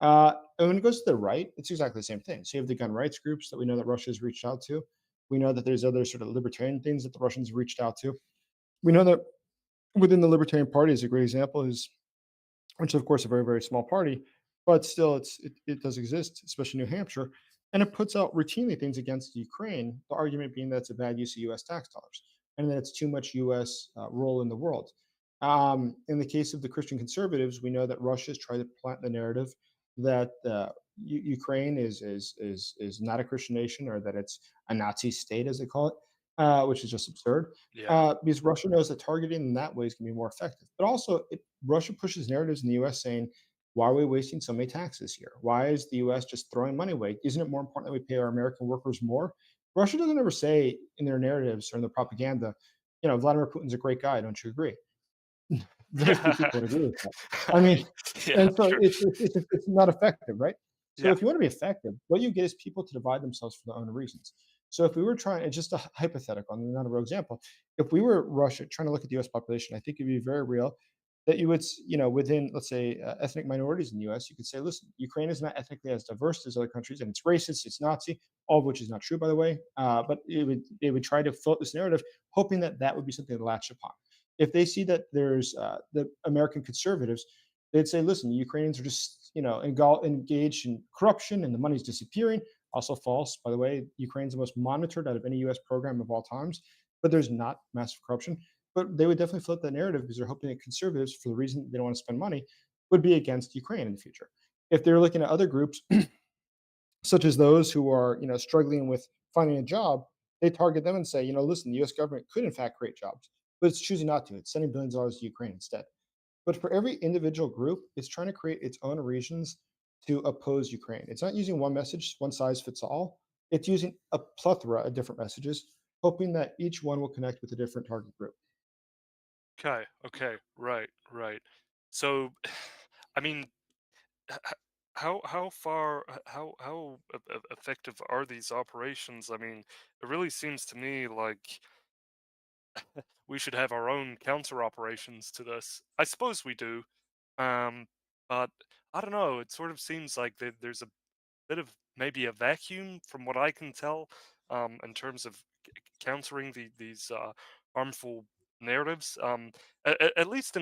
And when it goes to the right, it's exactly the same thing. So you have the gun rights groups that we know that Russia has reached out to. We know that there's other sort of libertarian things that the Russians reached out to. We know that within the Libertarian Party is a great example is which is of course a very very small party, but still it does exist, especially New Hampshire, and it puts out routinely things against Ukraine. The argument being that it's a bad use of U.S. tax dollars and that it's too much U.S. Role in the world. In the case of the Christian conservatives, we know that Russia has tried to plant the narrative that Ukraine is not a Christian nation or that it's a Nazi state, as they call it, which is just absurd. Yeah. Because Russia knows that targeting in that way is going to be more effective. But also, Russia pushes narratives in the U.S. saying, "Why are we wasting so many taxes here? Why is the U.S. just throwing money away? Isn't it more important that we pay our American workers more?" Russia doesn't ever say in their narratives or in their propaganda, Vladimir Putin's a great guy. Don't you agree? Very few people would agree with that. I mean, Yeah, and so sure. it's not effective, right? So Yeah. if you want to be effective, what you get is people to divide themselves for their own reasons. So if we were trying, it's just a hypothetical, and not a real example. If we were Russia trying to look at the U.S. population, I think it'd be very real that you would, within, let's say, ethnic minorities in the U.S., you could say, listen, Ukraine is not ethnically as diverse as other countries, and it's racist, it's Nazi, all of which is not true, by the way. But it would try to float this narrative, hoping that that would be something to latch upon. If they see that there's the American conservatives, they'd say, listen, the Ukrainians are just, engaged in corruption and the money's disappearing. Also false, by the way. Ukraine's the most monitored out of any U.S. program of all times, but there's not massive corruption. But they would definitely flip that narrative because they're hoping that conservatives, for the reason they don't want to spend money, would be against Ukraine in the future. If they're looking at other groups, such as those who are, struggling with finding a job, they target them and say, listen, the U.S. government could in fact create jobs, but it's choosing not to. It's sending billions of dollars to Ukraine instead. But for every individual group, it's trying to create its own reasons to oppose Ukraine. It's not using one message, one size fits all. It's using a plethora of different messages, hoping that each one will connect with a different target group. Okay. Okay. Right. Right. So, I mean, how far how effective are these operations? I mean, it really seems to me like we should have our own counter operations to this. I suppose we do, um, but I don't know. It sort of seems like there's a bit of maybe a vacuum from what I can tell, in terms of countering these harmful narratives. At least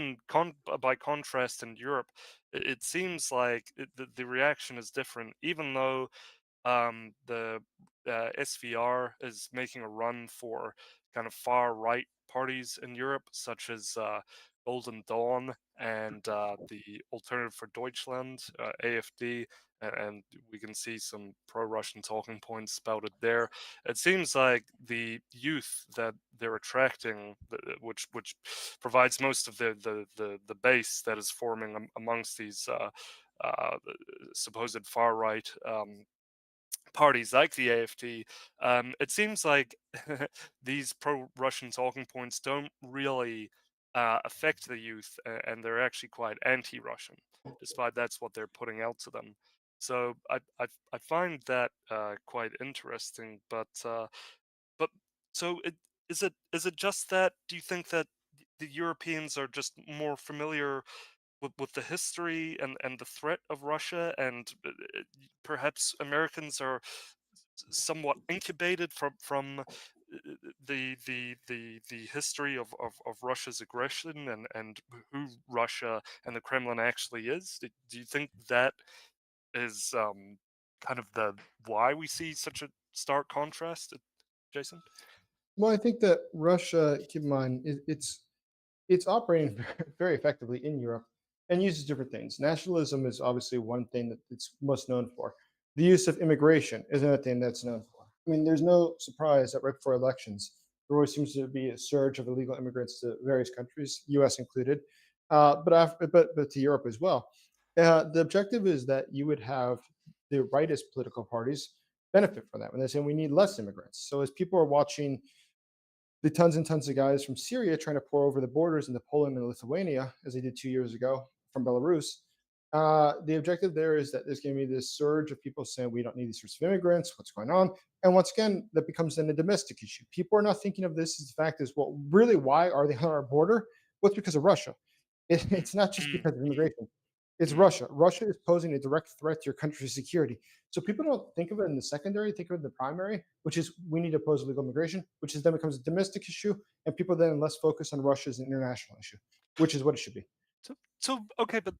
by contrast in Europe, it seems like the reaction is different, even though the SVR is making a run for kind of far right parties in Europe, such as Golden Dawn and the Alternative for Deutschland, AfD, and we can see some pro-Russian talking points spouted there. It seems like the youth that they're attracting, which provides most of the base that is forming amongst these supposed far right parties like the AfD, it seems like these pro-Russian talking points don't really affect the youth, and they're actually quite anti-Russian, despite that's what they're putting out to them. So I find that quite interesting. But so is it just that? Do you think that the Europeans are just more familiar with the history and the threat of Russia, and perhaps Americans are somewhat incubated from the history of Russia's aggression and who Russia and the Kremlin actually is? Do you think that is kind of the why we see such a stark contrast, Jason? Well, I think that Russia, keep in mind, it's operating very effectively in Europe and uses different things. Nationalism is obviously one thing that it's most known for. The use of immigration is another thing that's known for. I mean, there's no surprise that right before elections, there always seems to be a surge of illegal immigrants to various countries, U.S. included, but to Europe as well. The objective is that you would have the rightist political parties benefit from that when they're saying we need less immigrants. So as people are watching the tons and tons of guys from Syria trying to pour over the borders into Poland and Lithuania, as they did 2 years ago from Belarus. The objective there is that there's going to be this surge of people saying we don't need these sorts of immigrants. What's going on? And once again, that becomes then a domestic issue. People are not thinking of this as the fact is, well, really, why are they on our border? Well, it's because of Russia. It's not just Mm, because of immigration. It's mm. Russia. Russia is posing a direct threat to your country's security. So people don't think of it in the secondary, think of it in the primary, which is we need to oppose illegal immigration, which is then becomes a domestic issue, and people then less focus on Russia as an international issue, which is what it should be. So okay, but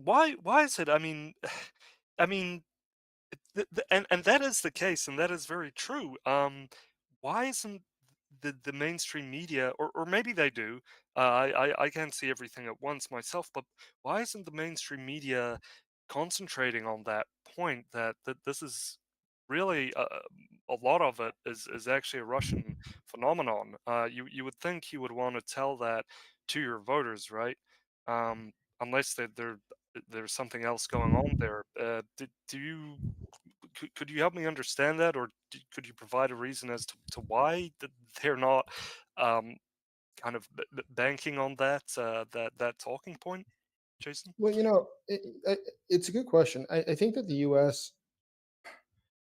why is it? I mean, I mean, and that is the case, and that is very true. Why isn't the mainstream media, or maybe they do? I can't see everything at once myself, but why isn't the mainstream media concentrating on that point that this is really a lot of it is actually a Russian phenomenon? You would think you would want to tell that to your voters, right? Um, unless there's something else going on there. Do you could you help me understand that, or could you provide a reason as to why they're not um, kind of banking on that talking point, Jason? Well, it's a good question. I think that the U.S.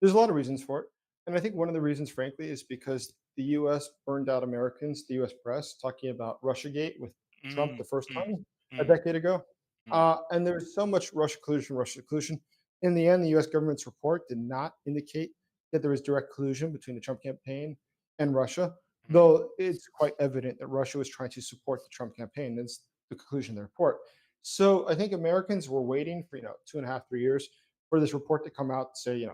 There's a lot of reasons for it. And I think one of the reasons, frankly, is because the US burned out Americans, the US press, talking about Russiagate with Trump Mm, the first mm, time a mm, decade ago. mm, And there was so much Russia collusion. In the end, the US government's report did not indicate that there was direct collusion between the Trump campaign and Russia, mm, though it's quite evident that Russia was trying to support the Trump campaign. That's the conclusion of the report. So I think Americans were waiting for, 2.5, 3 years for this report to come out and say,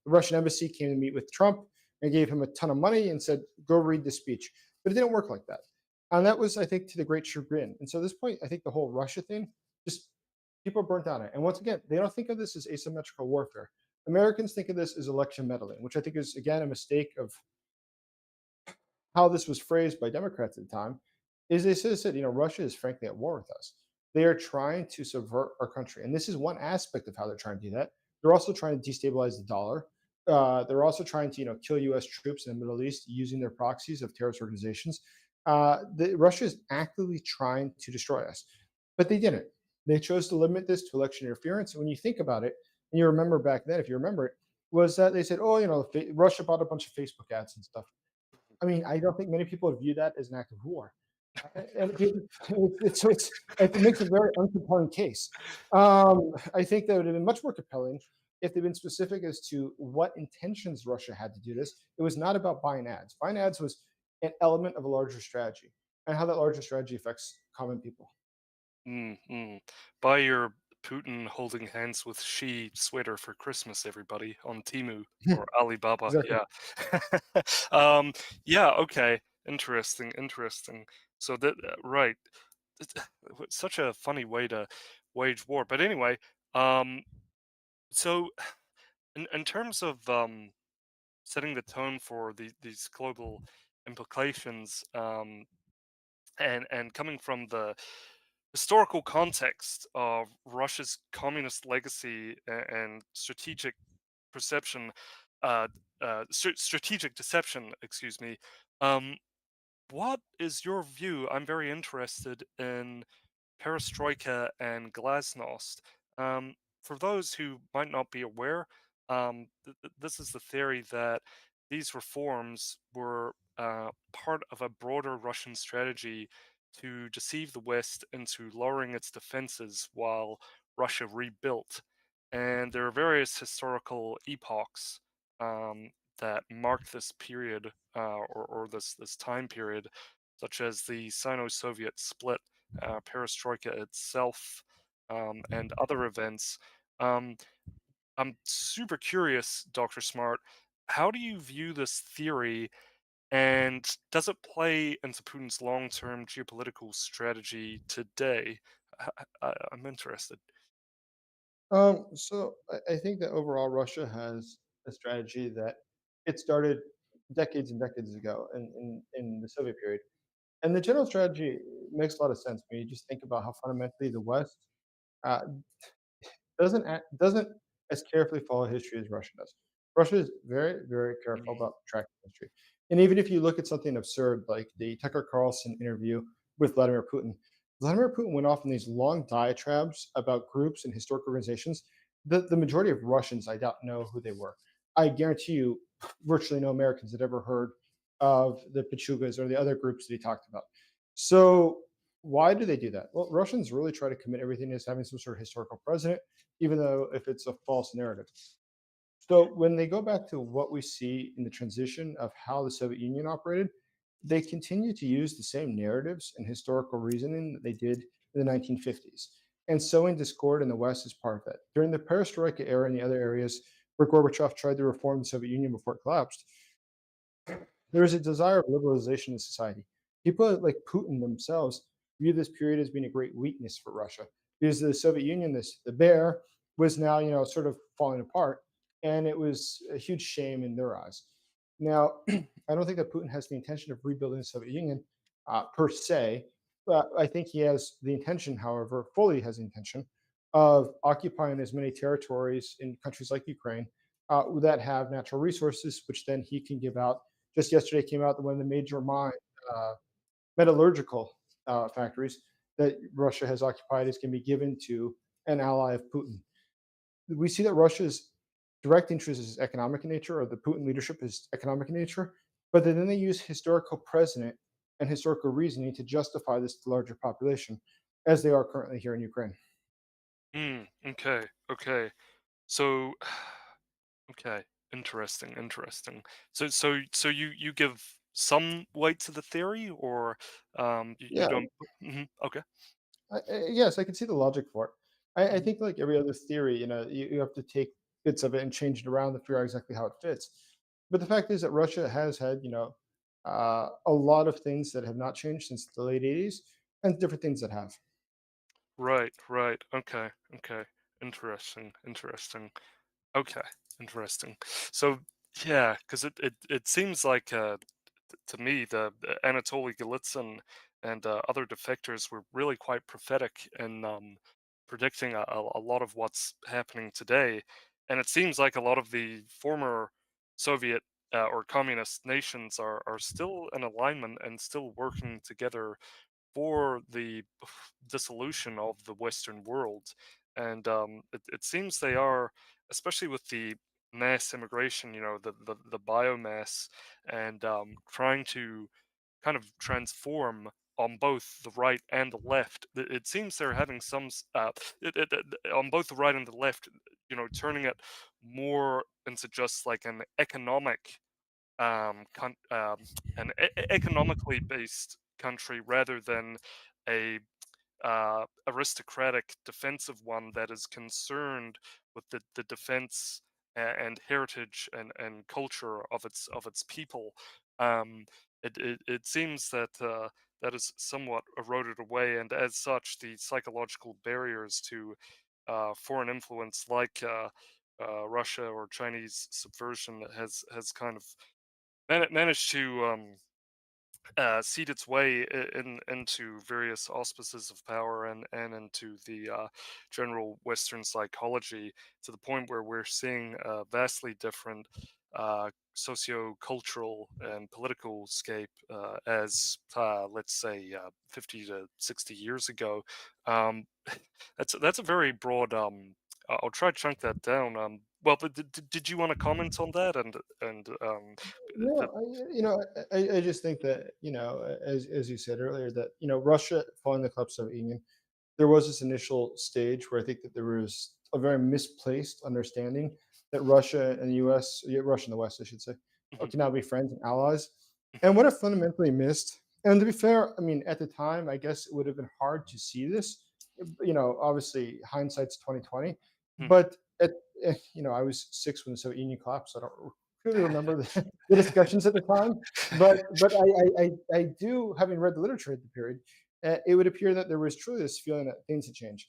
the Russian embassy came to meet with Trump and gave him a ton of money and said, go read the speech. But it didn't work like that. And that was, I think, to the great chagrin. And so at this point, I think the whole Russia thing, just people are burnt out on it. And once again, they don't think of this as asymmetrical warfare. Americans think of this as election meddling, which I think is, again, a mistake of how this was phrased by Democrats at the time, is they said, Russia is frankly at war with us. They are trying to subvert our country. And this is one aspect of how they're trying to do that. They're also trying to destabilize the dollar. They're also trying to, kill U.S. troops in the Middle East using their proxies of terrorist organizations. Russia is actively trying to destroy us, but they didn't. They chose to limit this to election interference. And when you think about it, and you remember back then, if you remember it, was that they said, oh, Russia bought a bunch of Facebook ads and stuff. I mean, I don't think many people would view that as an act of war. And it makes a very uncompelling case. I think that would have been much more compelling if they'd been specific as to what intentions Russia had to do this. It was not about buying ads. Buying ads was an element of a larger strategy and how that larger strategy affects common people. mm, mm. Buy your Putin holding hands with Xi sweater for Christmas, everybody, on Timu or Alibaba. Exactly. Yeah. um, yeah. Okay. Interesting. Interesting. So that right. Such a funny way to wage war. But anyway, um, so in terms of setting the tone for these global implications, and coming from the historical context of Russia's communist legacy and strategic perception, strategic deception, excuse me. Um, what is your view? I'm very interested in perestroika and glasnost. For those who might not be aware, this is the theory that these reforms were part of a broader Russian strategy to deceive the West into lowering its defenses while Russia rebuilt. And there are various historical epochs that mark this period or this time period, such as the Sino-Soviet split, perestroika itself, and other events. Um, I'm super curious, Dr. Smart. How do you view this theory, and does it play into Putin's long-term geopolitical strategy today? I'm interested. So I think that overall Russia has a strategy that it started decades and decades ago in the Soviet period. And the general strategy makes a lot of sense when you just think about how fundamentally the West uh, doesn't as carefully follow history as Russia does. Russia is very, very careful Mhm. about tracking history. And even if you look at something absurd like the Tucker Carlson interview with Vladimir Putin went off in these long diatribes about groups and historic organizations. The majority of Russians, I doubt, know who they were. I guarantee you, virtually no Americans had ever heard of the Pachugas or the other groups that he talked about. So why do they do that? Well, Russians really try to commit everything as having some sort of historical precedent, even though if it's a false narrative. So when they go back to what we see in the transition of how the Soviet Union operated, they continue to use the same narratives and historical reasoning that they did in the 1950s. And sowing discord in the West is part of that. During the Perestroika era and the other areas where Gorbachev tried to reform the Soviet Union before it collapsed, there is a desire of liberalization in society. People like Putin themselves view this period as being a great weakness for Russia because the Soviet Union, the bear, was now sort of falling apart, and it was a huge shame in their eyes. Now, I don't think that Putin has the intention of rebuilding the Soviet Union per se, but I think he has the intention, however, fully has the intention of occupying as many territories in countries like Ukraine that have natural resources, which then he can give out. Just yesterday came out that one of the major uh, metallurgical factories that Russia has occupied is going to be given to an ally of Putin. We see that Russia's direct interest is economic in nature, or the Putin leadership is economic in nature, but then they use historical precedent and historical reasoning to justify this to larger population, as they are currently here in Ukraine. Okay. Okay. So, okay. Interesting. Interesting. So you give some weight to the theory, or you Yeah, don't? Okay. yes, I can see the logic for it. I Mhm. think like every other theory, you have to take bits of it and change it around to figure out exactly how it fits. But the fact is that Russia has had, a lot of things that have not changed since the late '80s, and different things that have. Right. Right. Okay. Okay. Interesting. Interesting. Okay. Interesting. So yeah, because it seems like to me, the Anatoly Golitsyn and other defectors were really quite prophetic in predicting a lot of what's happening today. And it seems like a lot of the former Soviet or communist nations are still in alignment and still working together for the dissolution of the Western world. And it seems they are, especially with the mass immigration, the biomass, and trying to kind of transform on both the right and the left. It seems they're having some on both the right and the left, turning it more into just like an economic an economically based country rather than a aristocratic defensive one that is concerned with the defense and heritage and culture of its people. It seems that that is somewhat eroded away, and as such, the psychological barriers to foreign influence like Russia or Chinese subversion has kind of managed to seed its way into various auspices of power and into the general Western psychology to the point where we're seeing vastly different socio-cultural and political scape as let's say 50 to 60 years ago. Um, that's a very broad. I'll try to chunk that down. Well, but did you want to comment on that? And Yeah, the, I just think that, as you said earlier, that, Russia following the collapse of the Soviet Union, there was this initial stage where I think that there was a very misplaced understanding that Russia and the US, yeah, Russia and the West, I should say, Mhm, can now be friends and allies. And mhm, what I fundamentally missed, and to be fair, I mean, at the time, I guess it would have been hard to see this. Obviously, hindsight's 2020, mhm. but I was 6 when the Soviet Union collapsed. So I don't really remember the discussions at the time, but I do, having read the literature at the period, it would appear that there was truly this feeling that things had changed.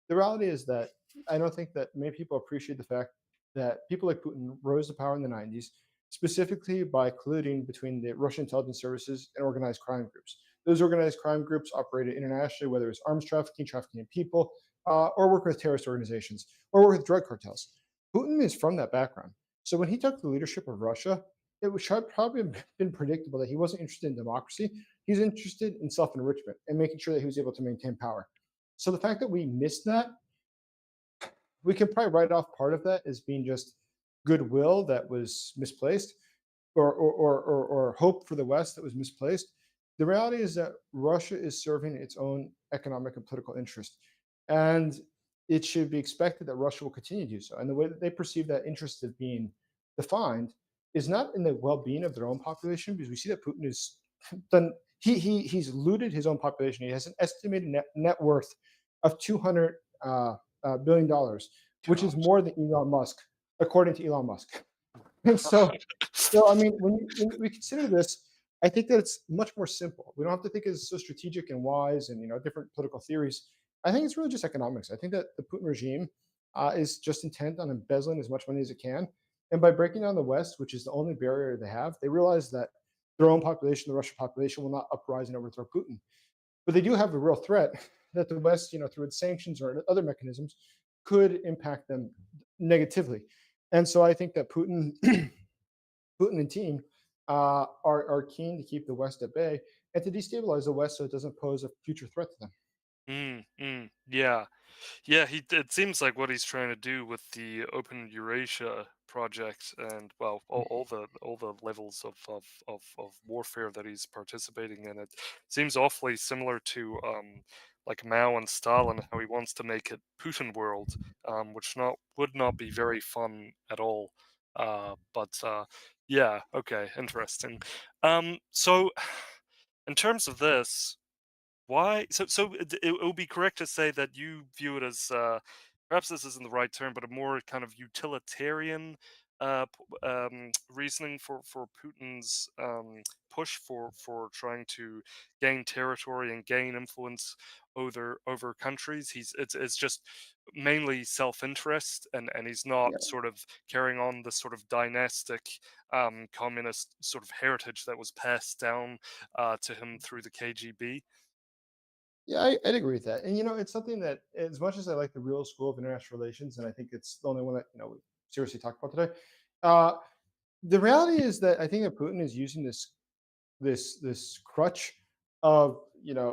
The reality is that I don't think that many people appreciate the fact that people like Putin rose to power in the 90s, specifically by colluding between the Russian intelligence services and organized crime groups. Those organized crime groups operated internationally, whether it's arms trafficking, trafficking in people, or work with terrorist organizations, or work with drug cartels. Putin is from that background. So when he took the leadership of Russia, it was probably been predictable that he wasn't interested in democracy. He's interested in self enrichment and making sure that he was able to maintain power. So the fact that we missed that, we can probably write off part of that as being just goodwill that was misplaced, or hope for the West that was misplaced. The reality is that Russia is serving its own economic and political interest, and it should be expected that Russia will continue to do so. And the way that they perceive that interest as being defined is not in the well-being of their own population, because we see that Putin is done. He's looted his own population. He has an estimated net worth of $200 billion, which is Gosh. more than Elon Musk, according to Elon Musk. And so, I mean, when we consider this, I think that it's much more simple. We don't have to think it's so strategic and wise and different political theories. I think it's really just economics. I think that the Putin regime is just intent on embezzling as much money as it can, and by breaking down the West, which is the only barrier they have, they realize that their own population, the Russian population, will not uprise and overthrow Putin. But they do have a real threat that the West, through its sanctions or other mechanisms, could impact them negatively. And so I think that Putin and team are keen to keep the West at bay and to destabilize the West so it doesn't pose a future threat to them. Yeah. Yeah, it seems like what he's trying to do with the Open Eurasia project, and well, all the levels of warfare that he's participating in, it seems awfully similar to like Mao and Stalin, how he wants to make it Putin world, which not would not be very fun at all. But yeah, okay, interesting. So in terms of this, why? It will be correct to say that you view it as perhaps this isn't the right term, but a more kind of utilitarian reasoning for Putin's push for trying to gain territory and gain influence over countries. It's just mainly self interest, and he's not Yeah, sort of carrying on the sort of dynastic communist sort of heritage that was passed down to him through the KGB. yeah, I'd agree with that. And it's something that, as much as I like the real school of international relations, and I think it's the only one that we seriously talk about today. Uh, the reality is that I think that Putin is using this crutch of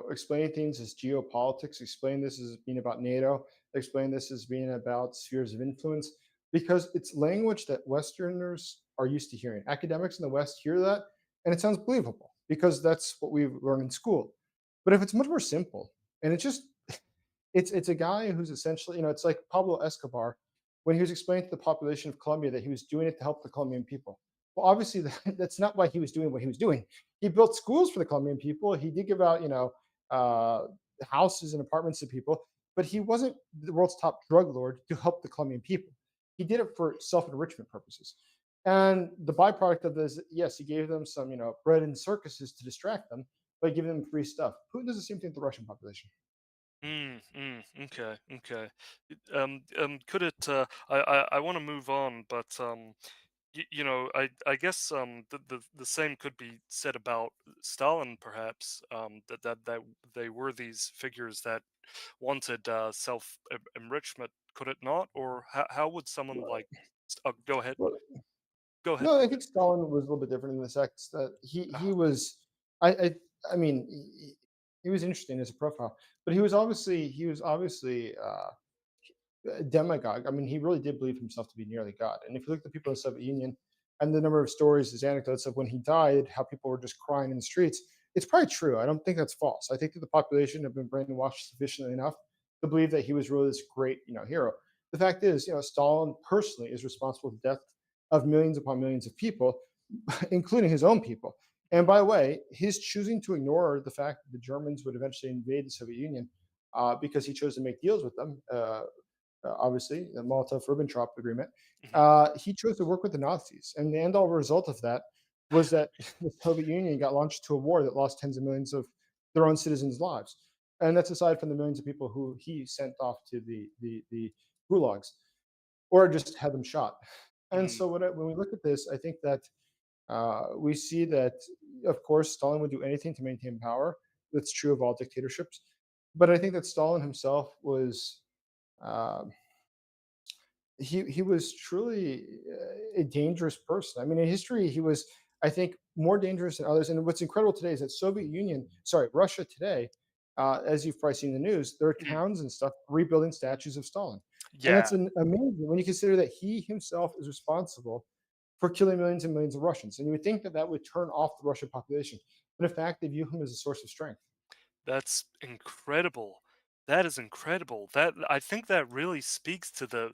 explaining things as geopolitics, explain this as being about NATO, explain this as being about spheres of influence, because it's language that Westerners are used to hearing. Academics in the West hear that, and it sounds believable because that's what we've learned in school. But if it's much more simple, and it's just it's a guy who's essentially, it's like Pablo Escobar when he was explaining to the population of Colombia that he was doing it to help the Colombian people. Well, obviously, that's not why he was doing what he was doing. He built schools for the Colombian people. He did give out, uh, houses and apartments to people, but he wasn't the world's top drug lord to help the Colombian people. He did it for self enrichment purposes. And the byproduct of this, yes, he gave them some, bread and circuses to distract them by giving them free stuff. Putin does the same thing with the Russian population. Okay, okay. Could it? I want to move on, but I guess the same could be said about Stalin, perhaps. That they were these figures that wanted self enrichment. Could it not? Or how would someone like? Oh, go ahead. Go ahead. No, I think Stalin was a little bit different in the sense that he was. I mean, he was interesting as a profile, but he was obviously a demagogue. I mean, he really did believe himself to be nearly God. And if you look at the people in the Soviet Union and the number of stories, his anecdotes of when he died, how people were just crying in the streets, it's probably true. I don't think that's false. I think that the population have been brainwashed sufficiently enough to believe that he was really this great, hero. The fact is, Stalin personally is responsible for the death of millions upon millions of people, including his own people. And by the way, his choosing to ignore the fact that the Germans would eventually invade the Soviet Union because he chose to make deals with them, obviously, the Molotov-Ribbentrop Agreement, he chose to work with the Nazis. And the end-all result of that was that the Soviet Union got launched to a war that lost tens of millions of their own citizens' lives. And that's aside from the millions of people who he sent off to the gulags or just had them shot. And Mm, so when we look at this, I think that we see that, of course, Stalin would do anything to maintain power. That's true of all dictatorships. But I think that Stalin himself was uh, he was truly a dangerous person. I mean, in history, he was, I think, more dangerous than others. And what's incredible today is that Russia today, as you've probably seen in the news, there are mm, towns and stuff rebuilding statues of Stalin, and yeah, that's amazing when you consider that he himself is responsible for killing millions and millions of Russians. And you would think that that would turn off the Russian population, but in fact, they view him as a source of strength. that's incredible. That is incredible. That I think that really speaks to the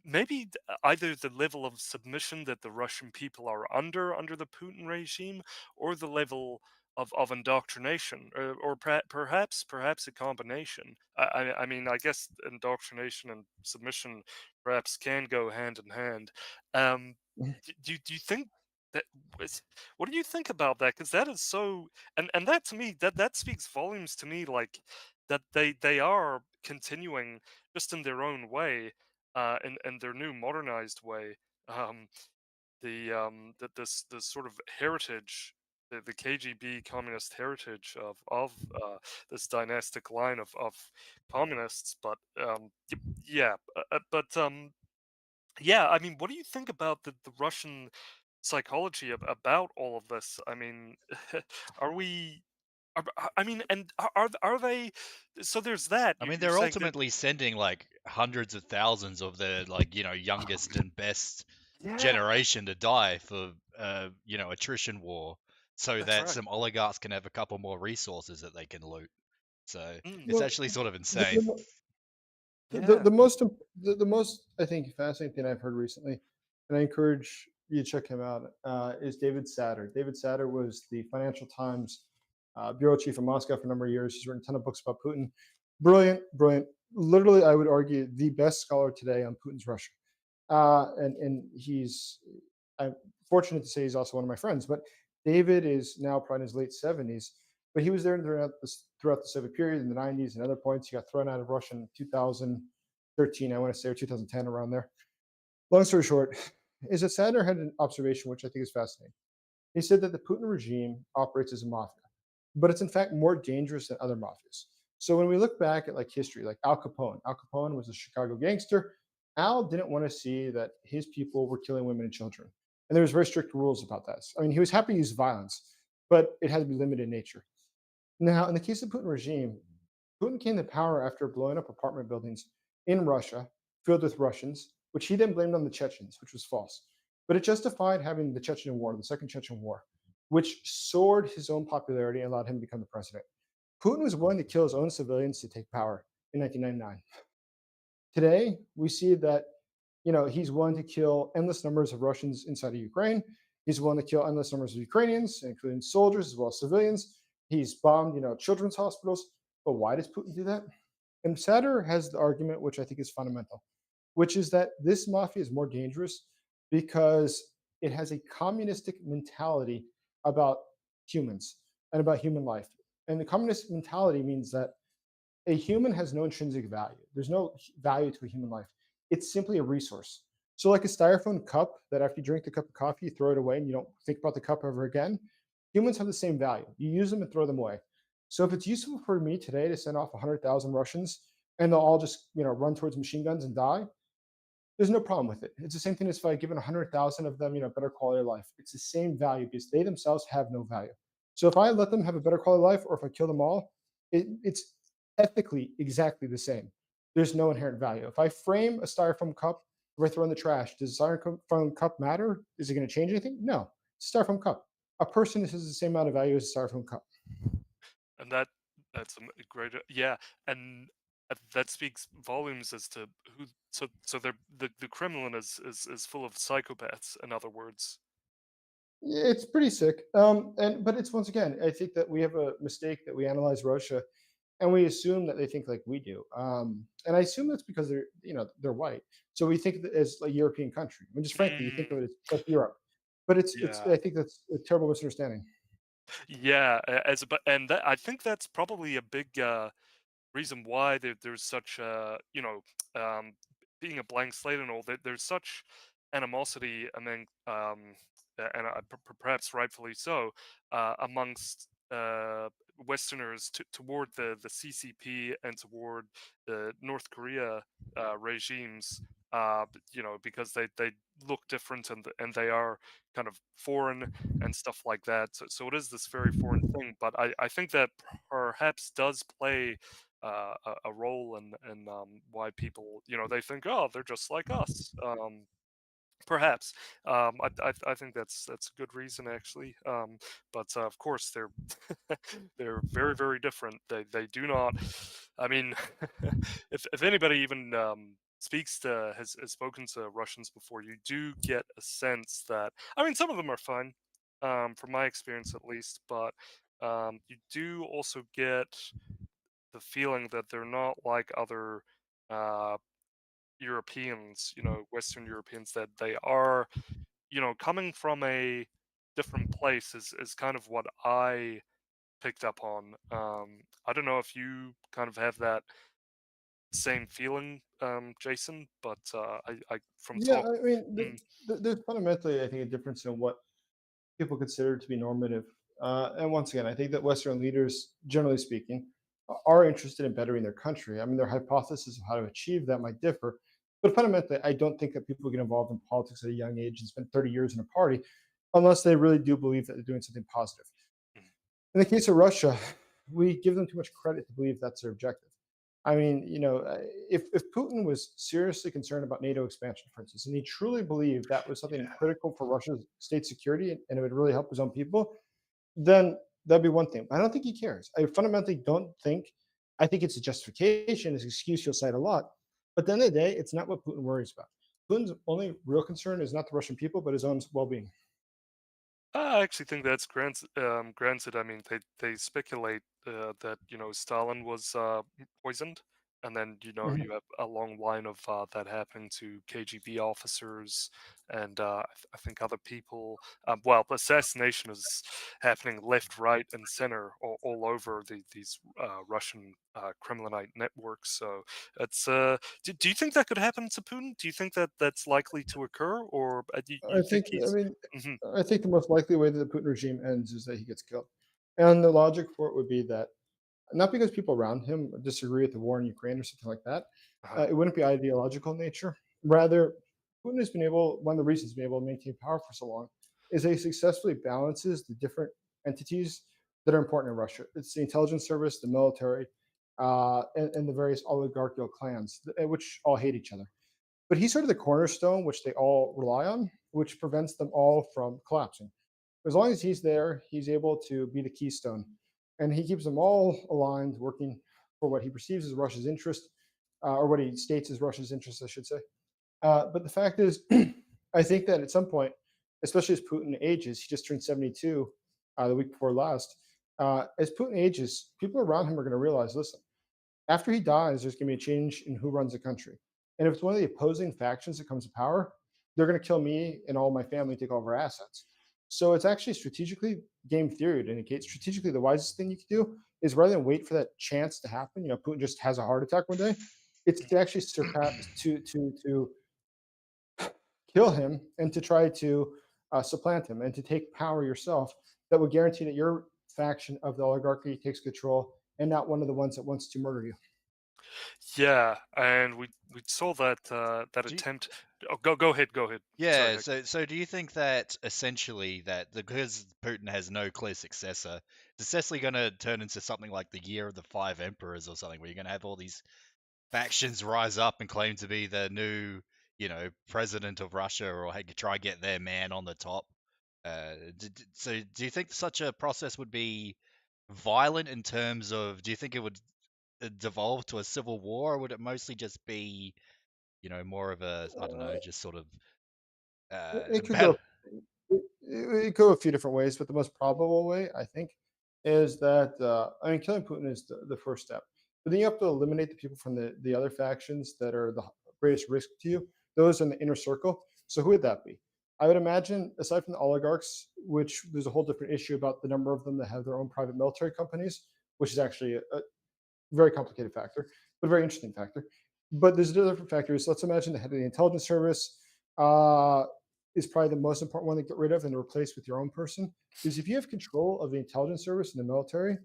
maybe either the level of submission that the Russian people are under the Putin regime, or the level of indoctrination, or perhaps a combination. I mean, I guess indoctrination and submission perhaps can go hand in hand. Um, do you think that what do you think about that? Because that is so, and that to me that speaks volumes to me, like that they are continuing just in their own way, in their new modernized way, um, this sort of heritage, the KGB communist heritage of this dynastic line of communists. But yeah, but yeah, I mean, what do you think about the Russian psychology about all of this? I mean, are we? I mean, and are they? So there's that. I mean, You're they're saying that, ultimately sending like hundreds of thousands of their like youngest and best yeah, generation to die for attrition war, so that's that right. some oligarchs can have a couple more resources that they can loot. So Mm, it's Well, actually sort of the, insane. the, the, yeah. the most the most I think fascinating thing I've heard recently, and I encourage you to check him out, is David Satter. David Satter was the Financial Times bureau chief in Moscow for a number of years. He's written a ton of books about Putin. Brilliant, brilliant. Literally, I would argue the best scholar today on Putin's Russia. And he's I'm fortunate to say he's also one of my friends. But David is now probably in his late 70s, but he was there throughout the Soviet period in the 90s and other points. He got thrown out of Russia in 2013, I want to say, or 2010, around there. Long story short, is that Sadler had an observation which I think is fascinating. He said that the Putin regime operates as a mafia, but it's in fact more dangerous than other mafias. So when we look back at like history, like Al Capone was a Chicago gangster. Al didn't want to see that his people were killing women and children, and there was very strict rules about that. I mean, he was happy to use violence, but it had to be limited in nature. Now, in the case of Putin regime, Putin came to power after blowing up apartment buildings in Russia filled with Russians, which he then blamed on the Chechens, which was false. But it justified having the Chechen War, the Second Chechen War, which soared his own popularity and allowed him to become the president. Putin was willing to kill his own civilians to take power in 1999. Today, we see that he's willing to kill endless numbers of Russians inside of Ukraine. He's willing to kill endless numbers of Ukrainians, including soldiers as well as civilians. He's bombed, children's hospitals. But why does Putin do that? And Satter has the argument, which I think is fundamental, which is that this mafia is more dangerous because it has a communistic mentality about humans and about human life. And the communist mentality means that a human has no intrinsic value. There's no value to a human life. It's simply a resource. So, like a styrofoam cup that after you drink the cup of coffee, you throw it away and you don't think about the cup ever again, humans have the same value. You use them and throw them away. So, if it's useful for me today to send off 100,000 Russians and they'll all just run towards machine guns and die, there's no problem with it. It's the same thing as if I given 100,000 of them, better quality of life. It's the same value because they themselves have no value. So if I let them have a better quality of life, or if I kill them all, it's ethically exactly the same. There's no inherent value. If I frame a styrofoam cup, if I throw in the trash, does a styrofoam cup matter? Is it going to change anything? No. It's a styrofoam cup. A person has the same amount of value as a styrofoam cup. And that's a great yeah, and that speaks volumes as to who. So the Kremlin is full of psychopaths. In other words. Yeah, it's pretty sick. And but it's once again, I think that we have a mistake that we analyze Russia and we assume that they think like we do. And I assume that's because they're white. So we think that as a European country. I mean, just frankly, you think of Mm, it as just Europe. But it's yeah. I think that's a terrible misunderstanding. Yeah, but and that, I think that's probably a big reason why there's such um, being a blank slate and all that there's such animosity among and perhaps rightfully so amongst Westerners toward the CCP and toward the North Korea regimes. Because they look different and they are kind of foreign and stuff like that. So it is this very foreign thing. But I think that perhaps does play a role in why people they think, oh, they're just like us. Perhaps I think that's a good reason actually. But of course they're they're very very different. They do not. I mean, if anybody even has spoken to Russians before, you do get a sense that I mean some of them are fine, from my experience at least, but you do also get the feeling that they're not like other uh, Europeans, Western Europeans, that they are, coming from a different place is kind of what I picked up on. I don't know if you kind of have that same feeling, Jason, but I from Yeah, talk. I mean, Mm, there's fundamentally, I think, a difference in what people consider to be normative. And once again, I think that Western leaders, generally speaking, are interested in bettering their country. I mean, their hypothesis of how to achieve that might differ, but fundamentally, I don't think that people get involved in politics at a young age and spend 30 years in a party unless they really do believe that they're doing something positive. mm, In the case of Russia, we give them too much credit to believe that's their objective. I mean, if Putin was seriously concerned about NATO expansion, for instance, and he truly believed that was something yeah. critical for Russia's state security and it would really help his own people, then that'd be one thing. But I don't think he cares. I fundamentally don't think. I think it's a justification, it's an excuse you'll cite a lot. But at the end of the day, it's not what Putin worries about. Putin's only real concern is not the Russian people, but his own well-being. I actually think that's granted. I mean, they speculate that Stalin was poisoned, and then Mhm. you have a long line of that happening to KGB officers and I think other people. Well, assassination is happening left, right, and center all over these Russian Kremlinite networks. So it's. Do you think that could happen to Putin? Do you think that that's likely to occur, or you I think think, I he's? mean, Mhm. I think the most likely way that the Putin regime ends is that he gets killed. And the logic for it would be that not because people around him disagree with the war in Ukraine or something like that. Uh-huh. It wouldn't be ideological in nature. Rather, Putin has been able, one of the reasons he's been able to maintain power for so long is that he successfully balances the different entities that are important in Russia. It's the intelligence service, the military, and the various oligarchical clans, which all hate each other. But he's sort of the cornerstone, which they all rely on, which prevents them all from collapsing. As long as he's there, he's able to be the keystone, and he keeps them all aligned, working for what he perceives as Russia's interest, or what he states as Russia's interest, I should say. But the fact is, I think that at some point, especially as Putin ages, he just turned 72 the week before last. As Putin ages, people around him are going to realize, listen, after he dies, there's going to be a change in who runs the country. And if it's one of the opposing factions that comes to power, they're going to kill me and all my family, take all of our assets. So it's actually strategically, game theory to indicate strategically the wisest thing you can do is rather than wait for that chance to happen, Putin just has a heart attack one day, it's to actually surpass to kill him and to try to supplant him and to take power yourself. That would guarantee that your faction of the oligarchy takes control and not one of the ones that wants to murder you. Yeah, and we saw that that Do you, attempt. Oh, go ahead, go ahead. Sorry, yeah, Hector. so do you think that essentially because Putin has no clear successor, it's essentially going to turn into something like the Year of the Five Emperors or something, where you're going to have all these factions rise up and claim to be the new, president of Russia, or try get their man on the top? So do you think such a process would be violent in terms of, do you think it would devolve to a civil war, or would it mostly just be, more of a, I don't know, Uh, just sort of it could battle? go. It could go a few different ways, but the most probable way, I think, is that I mean, killing Putin is the first step. But then you have to eliminate the people from the other factions that are the greatest risk to you. Those in the inner circle. So who would that be? I would imagine, aside from the oligarchs, which there's a whole different issue about the number of them that have their own private military companies, which is actually a very complicated factor, but a very interesting factor. But there's different factors. Let's imagine the head of the intelligence service uh, is probably the most important one to get rid of and replace with your own person. Because if you have control of the intelligence service and the military,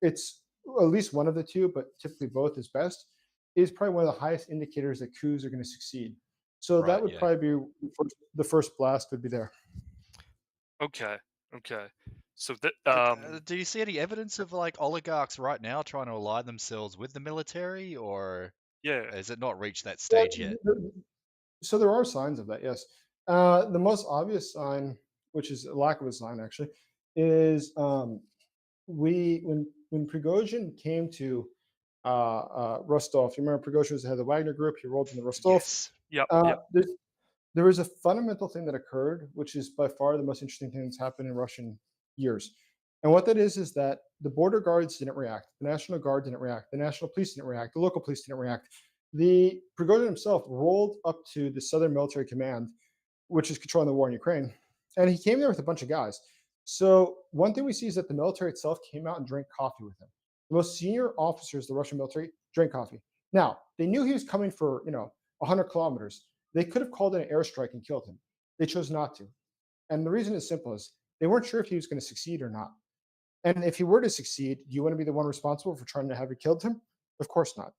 it's at least one of the two, but typically both is best. Is probably one of the highest indicators that coups are going to succeed. So that Right, would yeah. probably be the first blast would be there. Okay, okay. So that Do you see any evidence of like oligarchs right now trying to align themselves with the military, or yeah. has it not reached that Yeah, stage yet? so there are signs of that, yes. The most obvious sign, which is a lack of a sign actually, is we when Prigozhin came to Rostov. You remember Prigozhin was the head of the Wagner Group. He rolled into Rostov. Yes. Yep, Uh, yep. there, there was a fundamental thing that occurred, which is by far the most interesting thing that's happened in Russian years. And what that is that the border guards didn't react, the National Guard didn't react, the National Police didn't react, the local police didn't react. The Prigozhin himself rolled up to the Southern Military Command, which is controlling the war in Ukraine, and he came there with a bunch of guys. So one thing we see is that the military itself came out and drank coffee with him. The most senior officers of the Russian military drank coffee. Now they knew he was coming for 100 kilometers. They could have called in an airstrike and killed him. They chose not to. And the reason is simple is they weren't sure if he was going to succeed or not. And if he were to succeed, do you want to be the one responsible for trying to have it killed him? Of course not.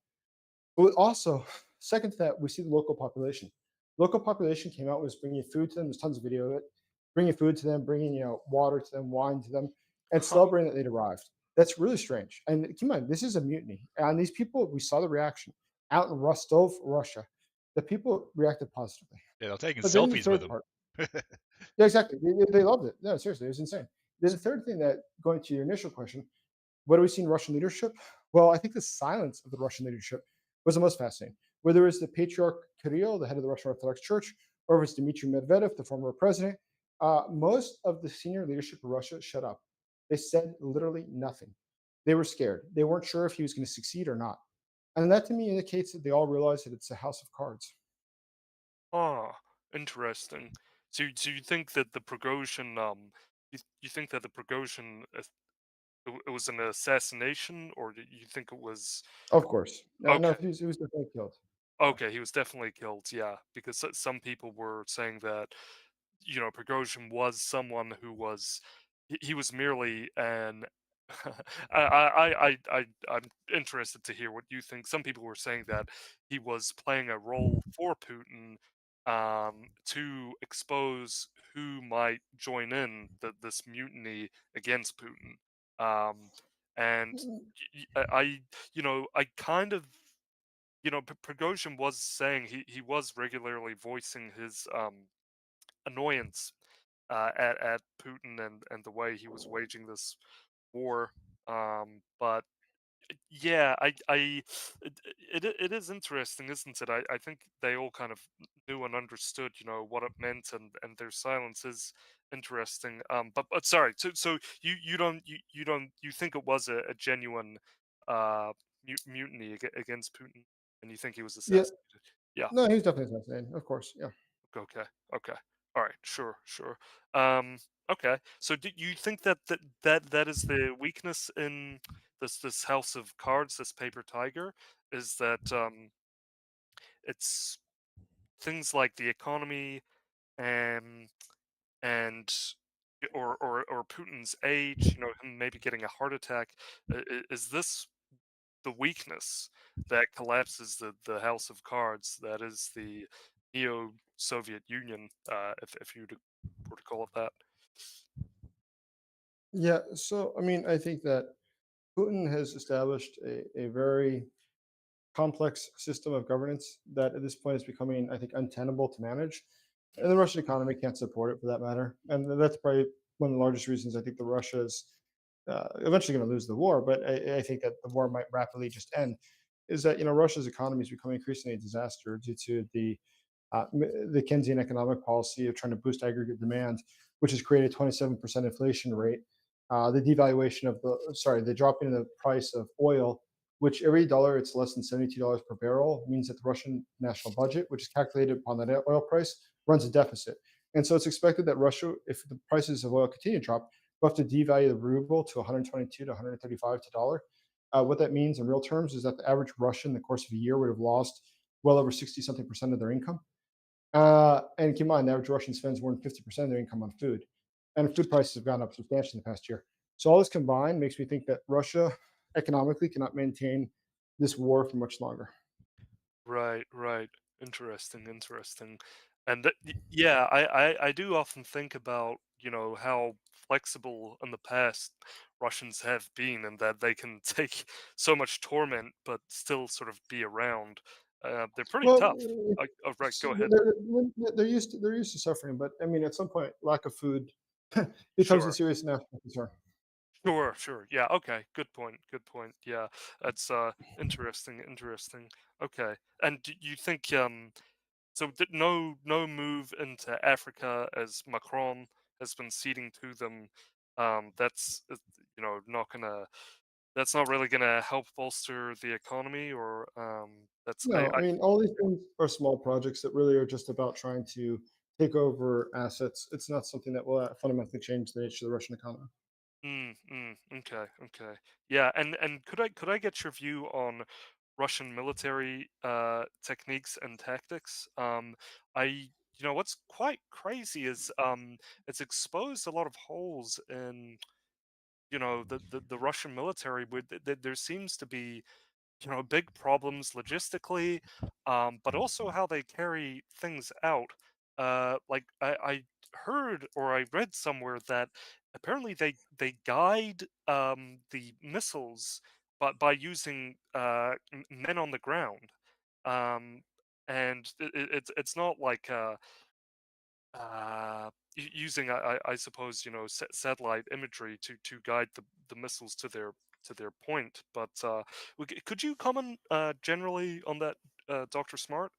But also, second to that, we see the local population. Local population came out, was bringing food to them. There's tons of video of it. Bringing food to them, bringing water to them, wine to them, and Huh. celebrating that they'd arrived. That's really strange. And keep in mind, this is a mutiny. And these people, we saw the reaction out in Rostov, Russia. The people reacted positively. Yeah, they're taking But then the selfies with third them. part, yeah, exactly. They loved it. No, seriously, it was insane. There's a third thing that, going to your initial question, what do we see in Russian leadership? Well, I think the silence of the Russian leadership was the most fascinating. Whether it's the patriarch Kirill, the head of the Russian Orthodox Church, or if it's Dmitry Medvedev, the former president, most of the senior leadership of Russia shut up. They said literally nothing. They were scared. They weren't sure if he was going to succeed or not. And that to me indicates that they all realize that it's a house of cards. Ah, interesting. So you think that the Prigozhin you think that the Prigozhin it was an assassination, or do you think it was Of course. No, no, okay? he was definitely killed. Yeah. Okay, he was definitely killed. Yeah, because some people were saying that Prigozhin was someone who was he was merely an I'm interested to hear what you think. Some people were saying that he was playing a role for Putin to expose who might join in this mutiny against Putin. Um, and I kind of Prigozhin was saying he was regularly voicing his annoyance at Putin and the way he was waging this war. But yeah, it is interesting, isn't it? I think they all kind of knew and understood, what it meant, and their silence is interesting. But sorry, so you think it was a genuine mutiny against Putin, and you think he was Yeah. assassinated? Yeah. No, he was definitely assassinated. Of course. Yeah. Okay. Okay. All right. Sure. Sure. Um. Okay. So, do you think that is the weakness in this house of cards, this paper tiger, is that it's things like the economy and and or Putin's age, him maybe getting a heart attack. Is this the weakness that collapses the house of cards that is the neo-Soviet Union, if you were to call it that. Yeah, so I mean, I think that Putin has established a very complex system of governance that at this point is becoming, I think, untenable to manage. And the Russian economy can't support it for that matter. And that's probably one of the largest reasons I think that Russia is eventually going to lose the war. But I think that the war might rapidly just end. Is that Russia's economy is becoming increasingly a disaster due to the Keynesian economic policy of trying to boost aggregate demand, which has created a 27% inflation rate. The devaluation of the dropping in the price of oil, which every dollar it's less than $72 per barrel, means that the Russian national budget, which is calculated upon that oil price, runs a deficit. And so it's expected that Russia, if the prices of oil continue to drop, will have to devalue the ruble to 122 to 135 to dollar. What that means in real terms is that the average Russian in the course of a year would have lost well over 60 something percent of their income. And keep in mind, the average Russian spends more than 50% of their income on food. And food prices have gone up substantially in the past year. So all this combined makes me think that Russia economically cannot maintain this war for much longer. Right, right. Interesting, interesting. And yeah, I do often think about, how flexible in the past Russians have been and that they can take so much torment but still sort of be around. They're pretty tough. Well, Oh, right, go ahead. they're used to suffering, but I mean, at some point, lack of food becomes a Sure. serious national concern. Sure, sure. Yeah, okay. Good point. Good point. Yeah. That's interesting, interesting. Okay. And do you think so no move into Africa as Macron has been ceding to them. That's not gonna. That's not really gonna help bolster the economy, or that's No, I I mean, all these things are small projects that really are just about trying to take over assets. It's not something that will fundamentally change the nature of the Russian economy. okay, okay, yeah. And could I get your view on Russian military techniques and tactics? What's quite crazy is it's exposed a lot of holes in the Russian military. There seems to be big problems logistically, but also how they carry things out. Like I heard or I read somewhere that apparently they guide the missiles, but by using men on the ground, um, and it's not like using I suppose satellite imagery to guide the missiles to their point. But could you comment generally on that, Dr. Smart?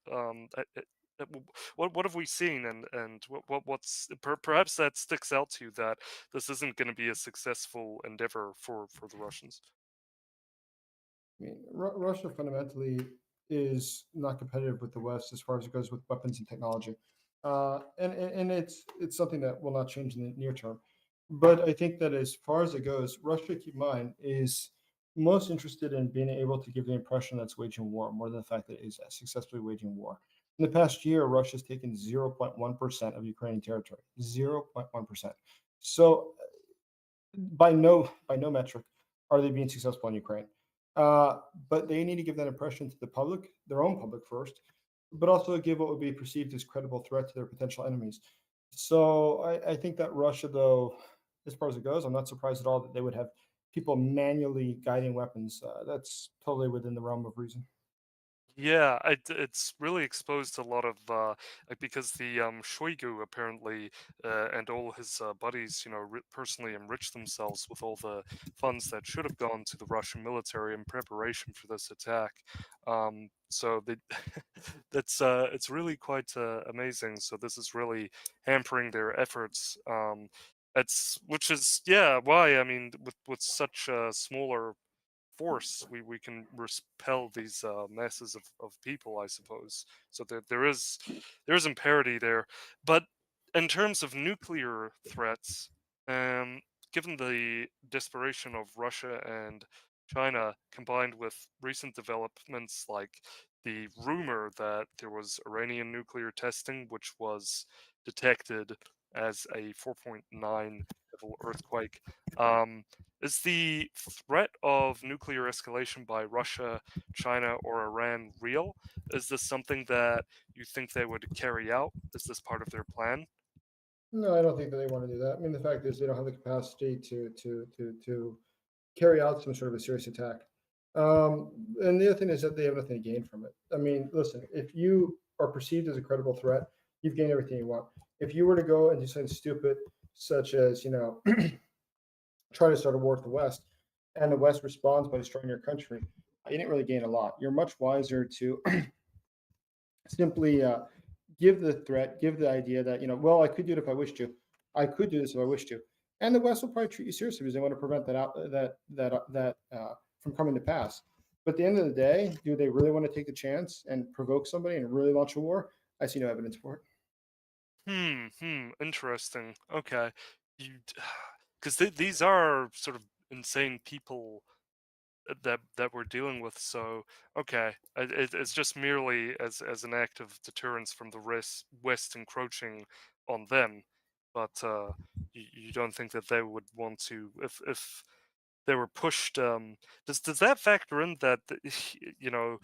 What have we seen, and perhaps that sticks out to you that this isn't going to be a successful endeavor for the Russians? I mean, Russia fundamentally is not competitive with the West as far as it goes with weapons and technology, and it's something that will not change in the near term. But I think that as far as it goes, Russia, keep in mind, is most interested in being able to give the impression that it's waging war more than the fact that it is successfully waging war. In the past year, Russia's taken 0.1% of Ukrainian territory. 0.1%. So by no metric are they being successful in Ukraine. But they need to give that impression to the public, their own public first, but also give what would be perceived as credible threat to their potential enemies. So I think that Russia, though, as far as it goes, I'm not surprised at all that they would have people manually guiding weapons. That's totally within the realm of reason. Yeah, it's really exposed a lot of like because the Shoigu apparently and all his buddies, personally enriched themselves with all the funds that should have gone to the Russian military in preparation for this attack. So that's it's really quite amazing. So this is really hampering their efforts. It's which is yeah why I mean with such a smaller force we can repel these masses of people, I suppose. So there is imparity there. But in terms of nuclear threats, um, given the desperation of Russia and China, combined with recent developments like the rumor that there was Iranian nuclear testing, which was detected as a 4.9 level earthquake. Is the threat of nuclear escalation by Russia, China, or Iran real? Is this something that you think they would carry out? Is this part of their plan? No, I don't think that they want to do that. I mean, the fact is they don't have the capacity to carry out some sort of a serious attack. And the other thing is that they have nothing to gain from it. I mean, listen, if you are perceived as a credible threat, you've gained everything you want. If you were to go and do something stupid, such as, try to start a war with the West, and the West responds by destroying your country, you didn't really gain a lot. You're much wiser to simply give the threat, give the idea that, well, I could do it if I wish to. I could do this if I wish to. And the West will probably treat you seriously because they want to prevent that from coming to pass. But at the end of the day, do they really want to take the chance and provoke somebody and really launch a war? I see no evidence for it. Interesting. Okay. Because these are sort of insane people that we're dealing with. So okay, it's just merely as an act of deterrence from the West encroaching on them, but you don't think that they would want to if they were pushed. Does that factor in that you know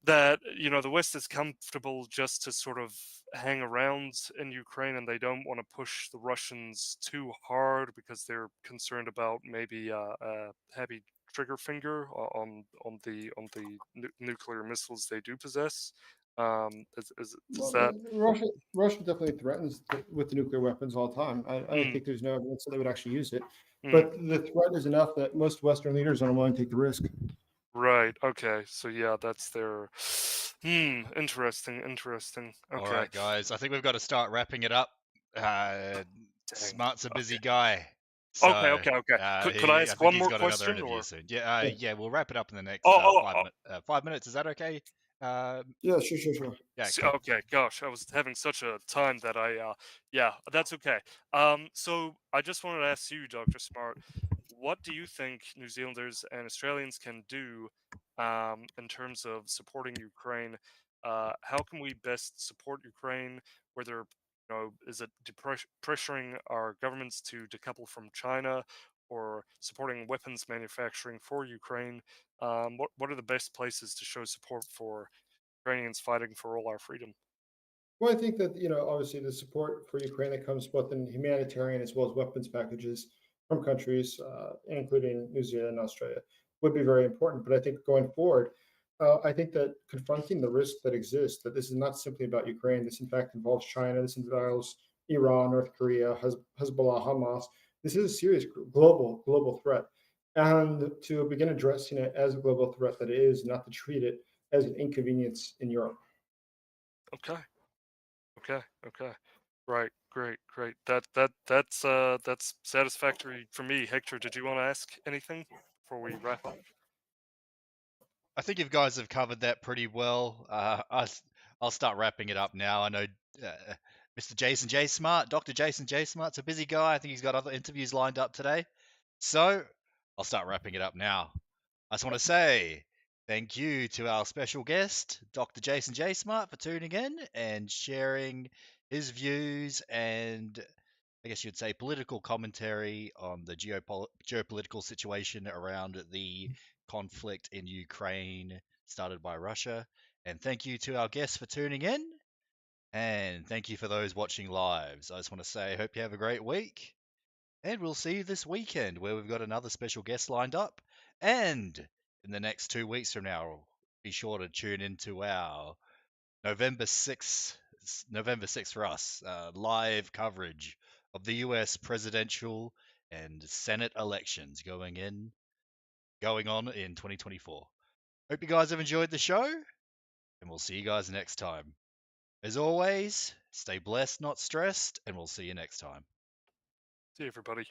the West is comfortable just to sort of hang around in Ukraine and they don't want to push the Russians too hard because they're concerned about maybe a heavy trigger finger on the nuclear missiles they do possess. Does Well, that? Russia definitely threatens with the nuclear weapons all the time. I Mm, think there's no evidence that they would actually use it. mm, But the threat is enough that most Western leaders aren't willing to take the risk. right. Okay. So yeah, that's their. Interesting. All Okay. right, guys. I think we've got to start wrapping it up. Dang. Smart's a busy Okay. guy, Okay. so Okay. Could I I ask think one he's more got another question interview or? soon. Yeah, Yeah, yeah. We'll wrap it up in the next Oh, oh, 5 minutes. Is that okay? yeah, sure. Yeah, cool. Okay, gosh, I was having such a time that yeah, that's okay. So I just wanted to ask you, Dr. Smart, what do you think New Zealanders and Australians can do, in terms of supporting Ukraine? How can we best support Ukraine? Whether, is it pressuring our governments to decouple from China, or supporting weapons manufacturing for Ukraine? What are the best places to show support for Ukrainians fighting for all our freedom? Well, I think that, obviously the support for Ukraine that comes both in humanitarian as well as weapons packages from countries, including New Zealand and Australia, would be very important. But I think going forward, I think that confronting the risks that exist, that this is not simply about Ukraine. This, in fact, involves China. This involves Iran, North Korea, Hezbollah, Hamas. This is a serious global threat. And to begin addressing it as a global threat that it is, not to treat it as an inconvenience in Europe. Okay, okay. Right, great. That's satisfactory for me. Hector, did you want to ask anything before we wrap up? I think you guys have covered that pretty well. I'll start wrapping it up now. I know Mr. Jason J. Smart, Dr. Jason J. Smart's a busy guy. I think he's got other interviews lined up today. So I'll start wrapping it up now. I just want to say thank you to our special guest, Dr. Jason J. Smart, for tuning in and sharing his views and, I guess you'd say, political commentary on the geopolitical situation around the conflict in Ukraine started by Russia. And thank you to our guests for tuning in. And thank you for those watching live. So I just want to say, I hope you have a great week. And we'll see you this weekend where we've got another special guest lined up. And in the next 2 weeks from now, be sure to tune into our November 6th for us, live coverage of the US presidential and Senate elections going on in 2024. Hope you guys have enjoyed the show, and we'll see you guys next time. As always, stay blessed, not stressed, and we'll see you next time. See you, everybody.